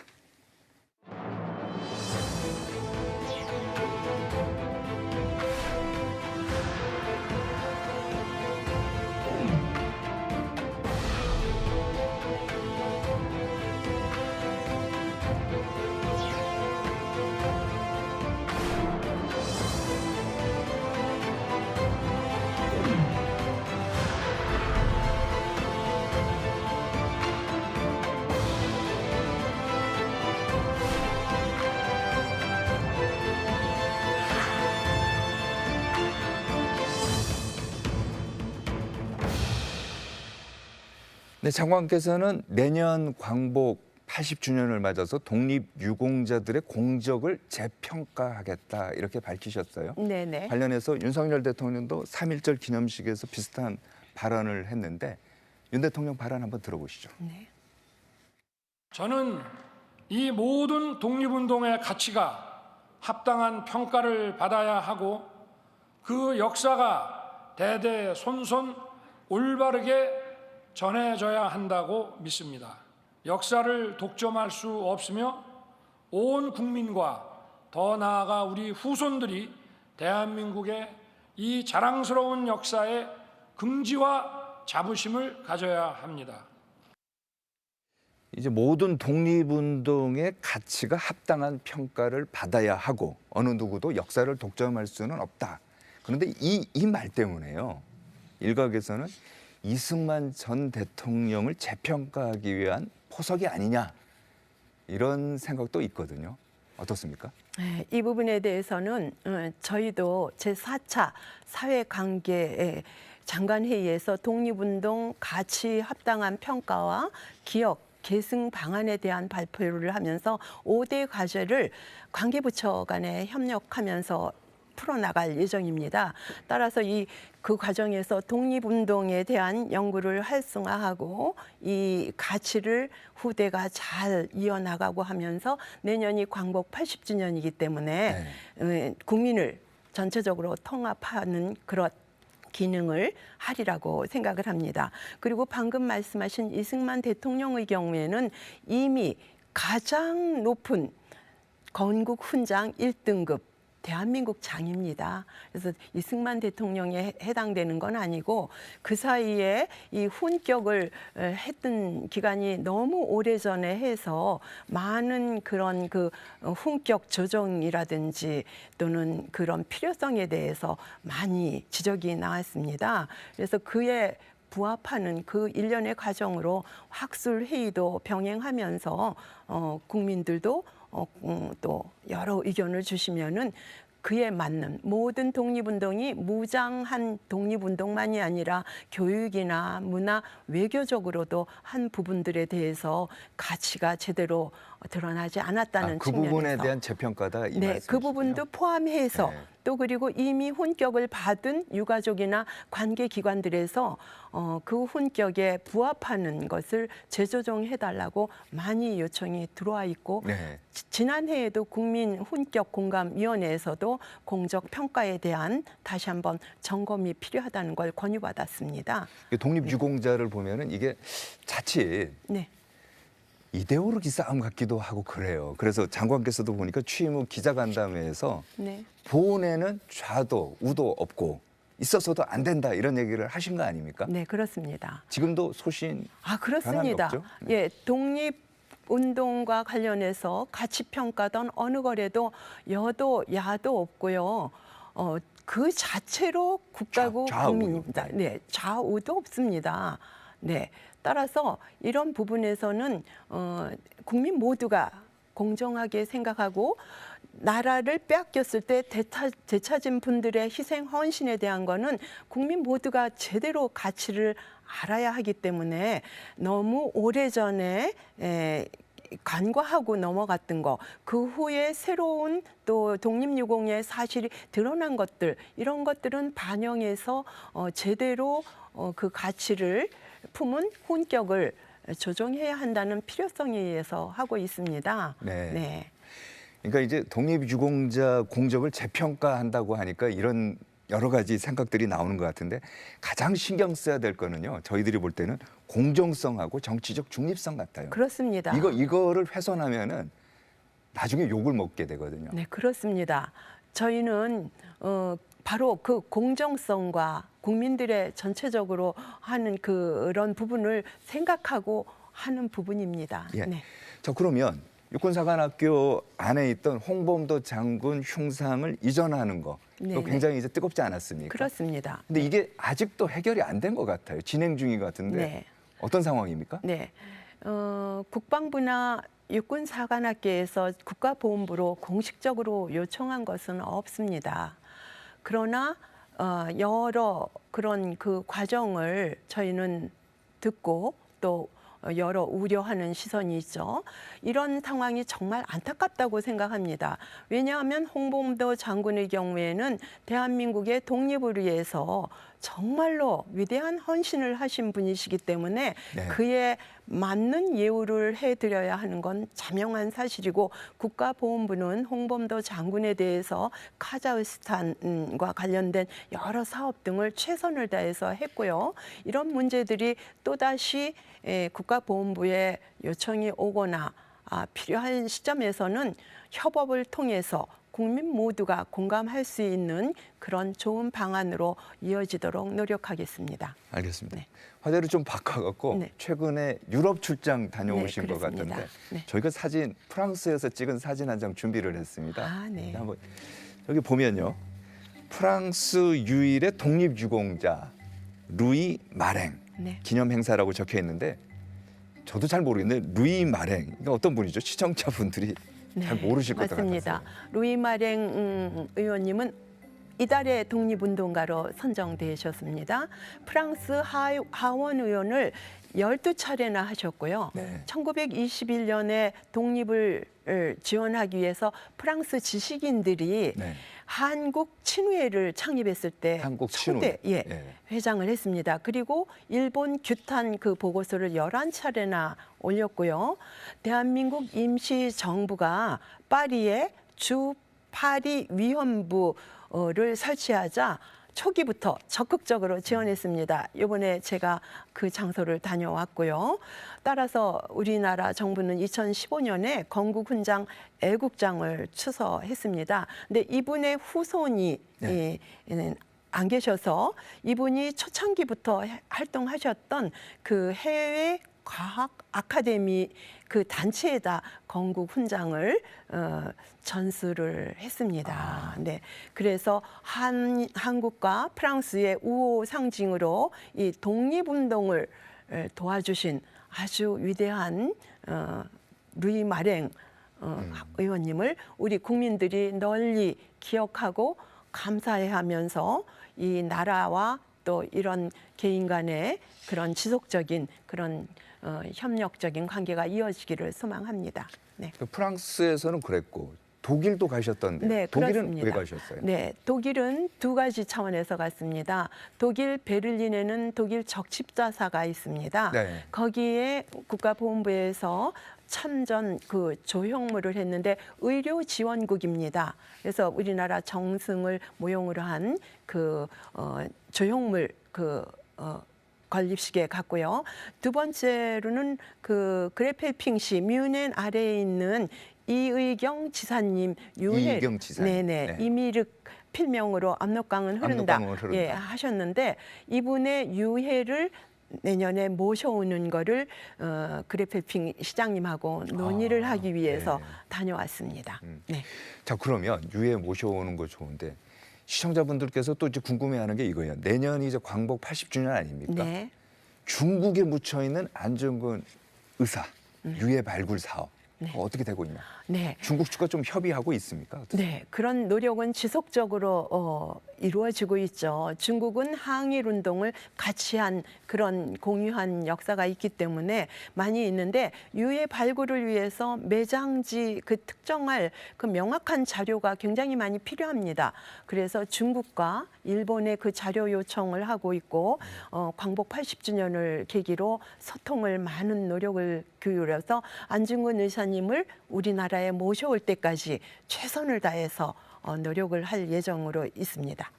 네, 장관께서는 내년 광복 80주년을 맞아서 독립유공자들의 공적을 재평가하겠다 이렇게 밝히셨어요. 네네. 관련해서 윤석열 대통령도 3.1절 기념식에서 비슷한 발언을 했는데 윤 대통령 발언 한번 들어보시죠. 네. 저는 이 모든 독립운동의 가치가 합당한 평가를 받아야 하고 그 역사가 대대손손 올바르게 전해져야 한다고 믿습니다. 역사를 독점할 수 없으며 온 국민과 더 나아가 우리 후손들이 대한민국의 이 자랑스러운 역사에 긍지와 자부심을 가져야 합니다. 이제 모든 독립운동의 가치가 합당한 평가를 받아야 하고 어느 누구도 역사를 독점할 수는 없다. 그런데 이 말 때문에요. 일각에서는 이승만 전 대통령을 재평가하기 위한 포석이 아니냐 이런 생각도 있거든요. 어떻습니까? 네, 이 부분에 대해서는 저희도 제4차 사회관계 장관회의에서 독립운동 가치 합당한 평가와 기억 계승 방안에 대한 발표를 하면서 5대 과제를 관계부처 간에 협력하면서 풀어나갈 예정입니다. 따라서 그 과정에서 독립운동에 대한 연구를 활성화하고 이 가치를 후대가 잘 이어나가고 하면서 내년이 광복 80주년이기 때문에 국민을 전체적으로 통합하는 그런 기능을 하리라고 생각을 합니다. 그리고 방금 말씀하신 이승만 대통령의 경우에는 이미 가장 높은 건국 훈장 1등급 대한민국 장입니다. 그래서 이승만 대통령에 해당되는 건 아니고 그 사이에 이 훈격을 했던 기간이 너무 오래전에 해서 많은 그런 그 훈격 조정이라든지 또는 그런 필요성에 대해서 많이 지적이 나왔습니다. 그래서 그에 부합하는 그 일련의 과정으로 학술 회의도 병행하면서 국민들도 또 여러 의견을 주시면은 그에 맞는 모든 독립운동이 무장한 독립운동만이 아니라 교육이나 문화, 외교적으로도 한 부분들에 대해서 가치가 제대로 드러나지 않았다는 그 측면에서 부분에 대한 재평가다 이 네, 말씀이시군요. 그 부분도 포함해서 네. 또 그리고 이미 훈격을 받은 유가족이나 관계기관들에서 그 훈격에 부합하는 것을 재조정해달라고 많이 요청이 들어와 있고 네. 지난해에도 국민훈격공감위원회에서도 공적 평가에 대한 다시 한번 점검이 필요하다는 걸 권유받았습니다. 독립유공자를 보면은 이게 자칫 네. 이데올로기 싸움 같기도 하고 그래요. 그래서 장관께서도 보니까 취임 후 기자간담회에서 네. 보훈에는 좌도 우도 없고 있어서도 안 된다 이런 얘기를 하신 거 아닙니까? 네, 그렇습니다. 지금도 소신 그렇습니다. 변함이 없죠? 예, 독립운동과 관련해서 가치 평가던 어느 거래도 여도 야도 없고요. 그 자체로 국가고 좌우요. 국민입니다. 네, 좌우도 없습니다. 네, 따라서 이런 부분에서는 국민 모두가 공정하게 생각하고 나라를 빼앗겼을 때 되찾은 분들의 희생 헌신에 대한 거는 국민 모두가 제대로 가치를 알아야 하기 때문에 너무 오래전에 간과하고 넘어갔던 거, 그 후에 새로운 또 독립유공의 사실이 드러난 것들, 이런 것들은 반영해서 제대로 그 가치를 품은 훈격을 조정해야 한다는 필요성에 의해서 하고 있습니다. 네. 네. 그러니까 이제 독립유공자 공적을 재평가한다고 하니까 이런 여러 가지 생각들이 나오는 것 같은데 가장 신경 써야 될 거는요. 저희들이 볼 때는 공정성하고 정치적 중립성 같아요. 그렇습니다. 이거를 훼손하면은 나중에 욕을 먹게 되거든요. 네, 그렇습니다. 저희는 바로 그 공정성과 국민들의 전체적으로 하는 그런 부분을 생각하고 하는 부분입니다. 예. 네. 자, 그러면 육군사관학교 안에 있던 홍범도 장군 흉상을 이전하는 거 네, 이거 굉장히 이제 뜨겁지 않았습니까? 그렇습니다. 근데 이게 아직도 해결이 안 된 것 같아요. 진행 중인 것 같은데 네. 어떤 상황입니까? 네. 국방부나 육군사관학교에서 국가보훈부로 공식적으로 요청한 것은 없습니다. 그러나 여러 그런 그 과정을 저희는 듣고 또 여러 우려하는 시선이 있죠. 이런 상황이 정말 안타깝다고 생각합니다. 왜냐하면 홍범도 장군의 경우에는 대한민국의 독립을 위해서 정말로 위대한 헌신을 하신 분이시기 때문에 네. 그에 맞는 예우를 해드려야 하는 건 자명한 사실이고 국가보훈부는 홍범도 장군에 대해서 카자흐스탄과 관련된 여러 사업 등을 최선을 다해서 했고요. 이런 문제들이 또다시 국가보훈부에 요청이 오거나 필요한 시점에서는 협업을 통해서 국민 모두가 공감할 수 있는 그런 좋은 방안으로 이어지도록 노력하겠습니다. 알겠습니다. 네. 화제를 좀 바꿔갖고 네. 최근에 유럽 출장 다녀오신 네, 것 그렇습니다. 같던데 네. 저희가 사진 프랑스에서 찍은 사진 한 장 준비를 했습니다. 네. 한번 여기 보면요. 프랑스 유일의 독립유공자 루이 마랭 네. 기념 행사라고 적혀 있는데 저도 잘 모르겠는데 루이 마랭 이게 어떤 분이죠? 시청자분들이 잘 모르실 것 맞습니다. 같아요. 루이 마랭 의원님은 이달의 독립운동가로 선정되셨습니다. 프랑스 하원 의원을 12차례나 하셨고요. 네. 1921년에 독립을 지원하기 위해서 프랑스 지식인들이 네. 한국 친회를 창립했을 때 한국 초대 친회. 예. 회장을 했습니다. 그리고 일본 규탄 그 보고서를 11차례나 올렸고요. 대한민국 임시정부가 파리에 주 파리 위원부를 설치하자 초기부터 적극적으로 지원했습니다. 이번에 제가 그 장소를 다녀왔고요. 따라서 우리나라 정부는 2015년에 건국훈장 애국장을 추서했습니다. 근데 이분의 후손이 안 계셔서 이분이 초창기부터 활동하셨던 그 해외 과학 아카데미 그 단체에다 건국 훈장을 전수를 했습니다. 네, 그래서 한국과 프랑스의 우호 상징으로 이 독립운동을 도와주신 아주 위대한 루이 마랭 의원님을 우리 국민들이 널리 기억하고 감사해하면서 이 나라와 또 이런 개인 간의 그런 지속적인 그런 협력적인 관계가 이어지기를 소망합니다. 네. 프랑스에서는 그랬고 독일도 가셨던데 네, 독일은 그렇습니다. 왜 가셨어요? 네, 독일은 두 가지 차원에서 갔습니다. 독일 베를린에는 독일 적십자사가 있습니다. 네. 거기에 국가보훈부에서 참전 그 조형물을 했는데 의료 지원국입니다. 그래서 우리나라 정승을 모형으로 한 그 조형물 건립식에 갔고요. 두 번째로는 그 그레펠핑시 뮌헨 아래에 있는 이의경 지사님 유해, 이의경 지사님. 네네, 네. 이미륵 필명으로 압록강은 흐른다, 압록강은 흐른다. 예, 하셨는데 이분의 유해를 내년에 모셔오는 거를 그레펠핑 시장님하고 논의를 하기 위해서 네. 다녀왔습니다. 네. 자, 그러면 유해 모셔오는 거 좋은데 시청자분들께서 또 이제 궁금해하는 게 이거예요. 내년이 이제 광복 80주년 아닙니까? 네. 중국에 묻혀 있는 안정근 의사 유해 발굴 사업 어떻게 되고 있나? 네. 중국 측과 좀 협의하고 있습니까? 어떠세요? 네, 그런 노력은 지속적으로 이루어지고 있죠. 중국은 항일 운동을 같이 한 그런 공유한 역사가 있기 때문에 많이 있는데 유해 발굴을 위해서 매장지 그 특정할 그 명확한 자료가 굉장히 많이 필요합니다. 그래서 중국과 일본의 그 자료 요청을 하고 있고 광복 80주년을 계기로 소통을 많은 노력을 기울여서 안중근 의사님을 우리나라에 모셔올 때까지 최선을 다해서 노력을 할 예정으로 있습니다.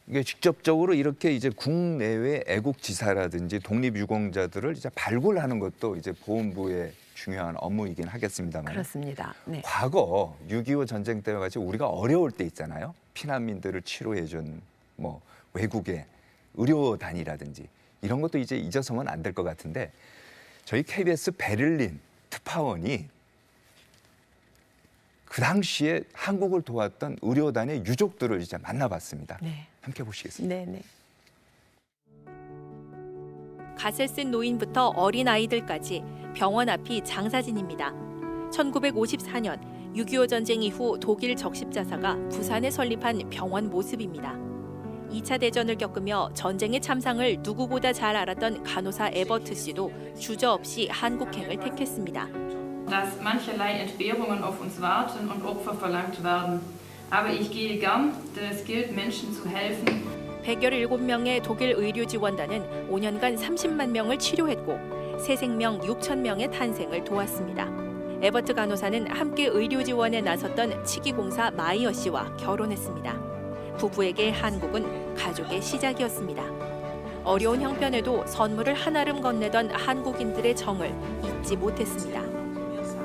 이게 직접적으로 이렇게 이제 국내외 애국지사라든지 독립유공자들을 이제 발굴하는 것도 이제 보훈부의 중요한 업무이긴 하겠습니다만. 그렇습니다. 네. 과거 6.25 전쟁 때와 같이 우리가 어려울 때 있잖아요. 피난민들을 치료해준 뭐 외국의 의료단이라든지 이런 것도 이제 잊어서는 안 될 것 같은데 저희 KBS 베를린 특파원이 그 당시에 한국을 도왔던 의료단의 유족들을 이제 만나봤습니다. 네. 함께 보시겠습니다. 네, 네. 갓을 쓴 노인부터 어린 아이들까지 병원 앞이 장사진입니다. 1954년 6.25 전쟁 이후 독일 적십자사가 부산에 설립한 병원 모습입니다. 2차 대전을 겪으며 전쟁의 참상을 누구보다 잘 알았던 간호사 에버트 씨도 주저없이 한국행을 택했습니다. dass mancherlei Entbehrungen auf uns warten und Opfer verlangt werden. Aber ich gehe gern, denn es gilt, Menschen zu helfen. 117명의 독일 의료 지원단은 5년간 30만 명을 치료했고 새 생명 6천 명의 탄생을 도왔습니다. 에버트 간호사는 함께 의료 지원에 나섰던 치기공사 마이어 씨와 결혼했습니다. 부부에게 한국은 가족의 시작이었습니다. 어려운 형편에도 선물을 한아름 건네던 한국인들의 정을 잊지 못했습니다.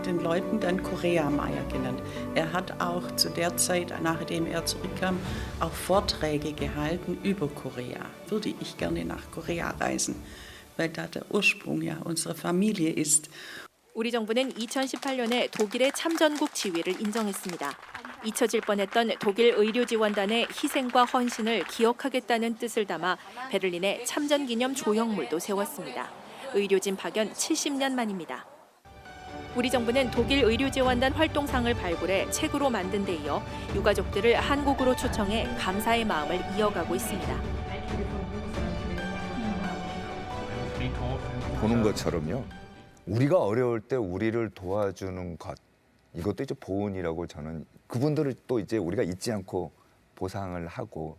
Den Leuten dann Korea-Meier genannt. Er hat auch zu der Zeit, nachdem er zurückkam, auch Vorträge gehalten über Korea. Würde ich gerne nach Korea reisen, weil da der Ursprung ja unsere Familie ist. 우리 정부는 2018년에 독일의 참전국 지위를 인정했습니다. 잊혀질 뻔했던 독일 의료지원단의 희생과 헌신을 기억하겠다는 뜻을 담아 베를린에 참전기념 조형물도 세웠습니다. 의료진 파견 70년 만입니다. 우리 정부는 독일 의료지원단 활동상을 발굴해 책으로 만든 데 이어 유가족들을 한국으로 초청해 감사의 마음을 이어가고 있습니다. 보는 것처럼요. 우리가 어려울 때 우리를 도와주는 것 이것도 이제 보훈이라고 저는 그분들을 또 이제 우리가 잊지 않고 보상을 하고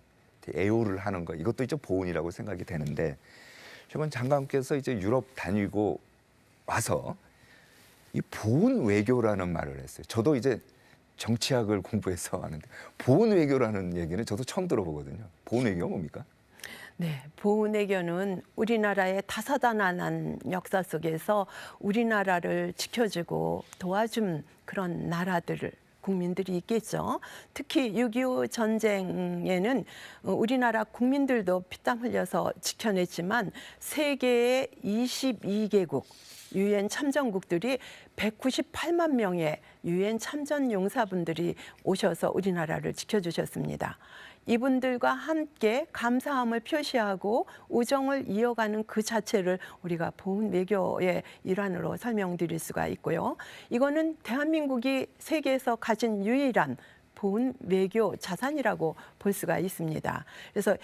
애호를 하는 것 이것도 이제 보훈이라고 생각이 되는데 최근 장관께서 이제 유럽 다니고 와서 이 보훈 외교라는 말을 했어요. 저도 이제 정치학을 공부해서 하는데 보훈 외교라는 얘기는 저도 처음 들어보거든요. 보훈 외교가 뭡니까? 네, 보훈 외교는 우리나라의 다사다난한 역사 속에서 우리나라를 지켜주고 도와준 그런 나라들을 국민들이 있겠죠. 특히 6.25 전쟁에는 우리나라 국민들도 피땀 흘려서 지켜냈지만 세계의 22개국 유엔 참전국들이 198만 명의 유엔 참전 용사분들이 오셔서 우리나라를 지켜주셨습니다. 이분들과 함께 감사함을 표시하고 우정을 이어가는 그 자체를 우리가 보훈 외교의 일환으로 설명드릴 수가 있고요. 이거는 대한민국이 세계에서 가진 유일한 보훈 외교 자산이라고 볼 수가 있습니다. 그래서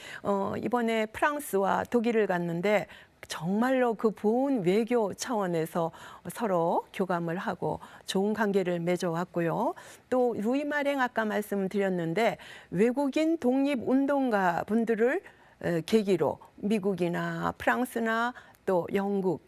이번에 프랑스와 독일을 갔는데 정말로 그 보훈 외교 차원에서 서로 교감을 하고 좋은 관계를 맺어왔고요. 또 루이 마랭 아까 말씀드렸는데 외국인 독립운동가 분들을 계기로 미국이나 프랑스나 또 영국,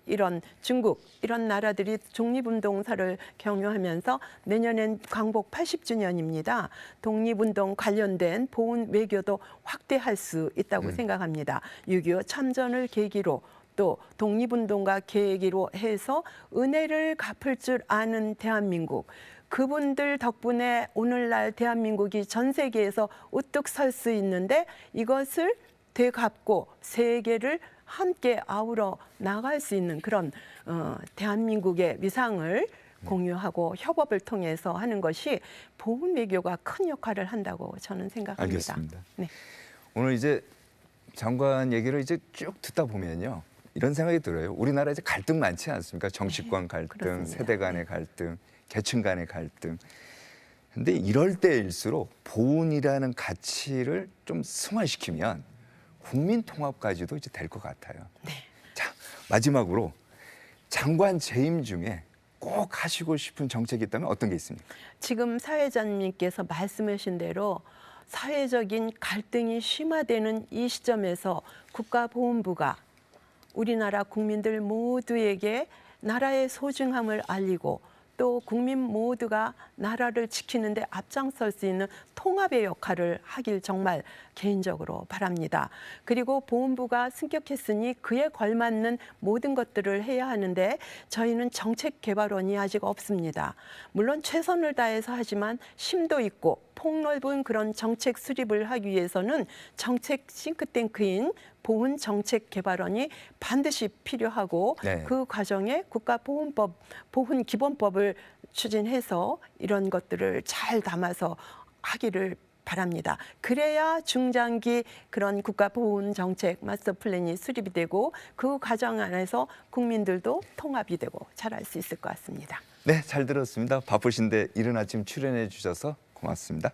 중국 이런 나라들이 독립운동사를 경유하면서 내년엔 광복 80주년입니다. 독립운동 관련된 보훈 외교도 확대할 수 있다고 생각합니다. 6.25 참전을 계기로 또 독립운동가 계기로 해서 은혜를 갚을 줄 아는 대한민국, 그분들 덕분에 오늘날 대한민국이 전 세계에서 우뚝 설 수 있는데 이것을 되갚고 세계를 함께 아우러 나갈 수 있는 그런 대한민국의 위상을 공유하고 협업을 통해서 하는 것이 보훈 외교가 큰 역할을 한다고 저는 생각합니다. 알겠습니다. 네. 오늘 이제 장관 얘기를 이제 쭉 듣다 보면요. 이런 생각이 들어요. 우리나라 이제 갈등 많지 않습니까? 정치권 갈등, 그렇습니다. 세대 간의 갈등, 계층 간의 갈등. 근데 이럴 때일수록 보훈이라는 가치를 좀 승화시키면 국민 통합까지도 이제 될 것 같아요. 네. 자, 마지막으로 장관 재임 중에 꼭 하시고 싶은 정책이 있다면 어떤 게 있습니까? 지금 사회자님께서 말씀하신 대로 사회적인 갈등이 심화되는 이 시점에서 국가보훈부가 우리나라 국민들 모두에게 나라의 소중함을 알리고 또 국민 모두가 나라를 지키는 데 앞장설 수 있는 통합의 역할을 하길 정말 개인적으로 바랍니다. 그리고 보훈부가 승격했으니 그에 걸맞는 모든 것들을 해야 하는데 저희는 정책 개발원이 아직 없습니다. 물론 최선을 다해서 하지만 심도 있고 폭넓은 그런 정책 수립을 하기 위해서는 정책 싱크탱크인 보훈 정책 개발원이 반드시 필요하고 네. 그 과정에 국가보훈법, 보훈 기본법을 추진해서 이런 것들을 잘 담아서 하기를 바랍니다. 그래야 중장기 그런 국가보훈 정책 마스터 플랜이 수립이 되고 그 과정 안에서 국민들도 통합이 되고 잘할 수 있을 것 같습니다. 네, 잘 들었습니다. 바쁘신데 이른 아침 출연해 주셔서 고맙습니다.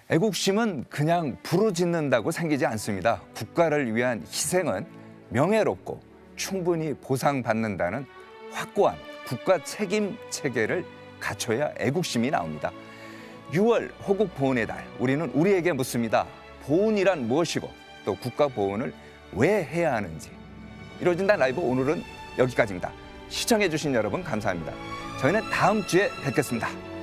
애국심은 그냥 부르짖는다고 생기지 않습니다. 국가를 위한 희생은 명예롭고 충분히 보상받는다는 확고한 국가 책임 체계를 갖춰야 애국심이 나옵니다. 6월 호국 보훈의 달, 우리는 우리에게 묻습니다. 보훈이란 무엇이고 또 국가 보훈을 왜 해야 하는지. 이루어진다 라이브 오늘은 여기까지입니다. 시청해 주신 여러분 감사합니다. 저희는 다음 주에 뵙겠습니다.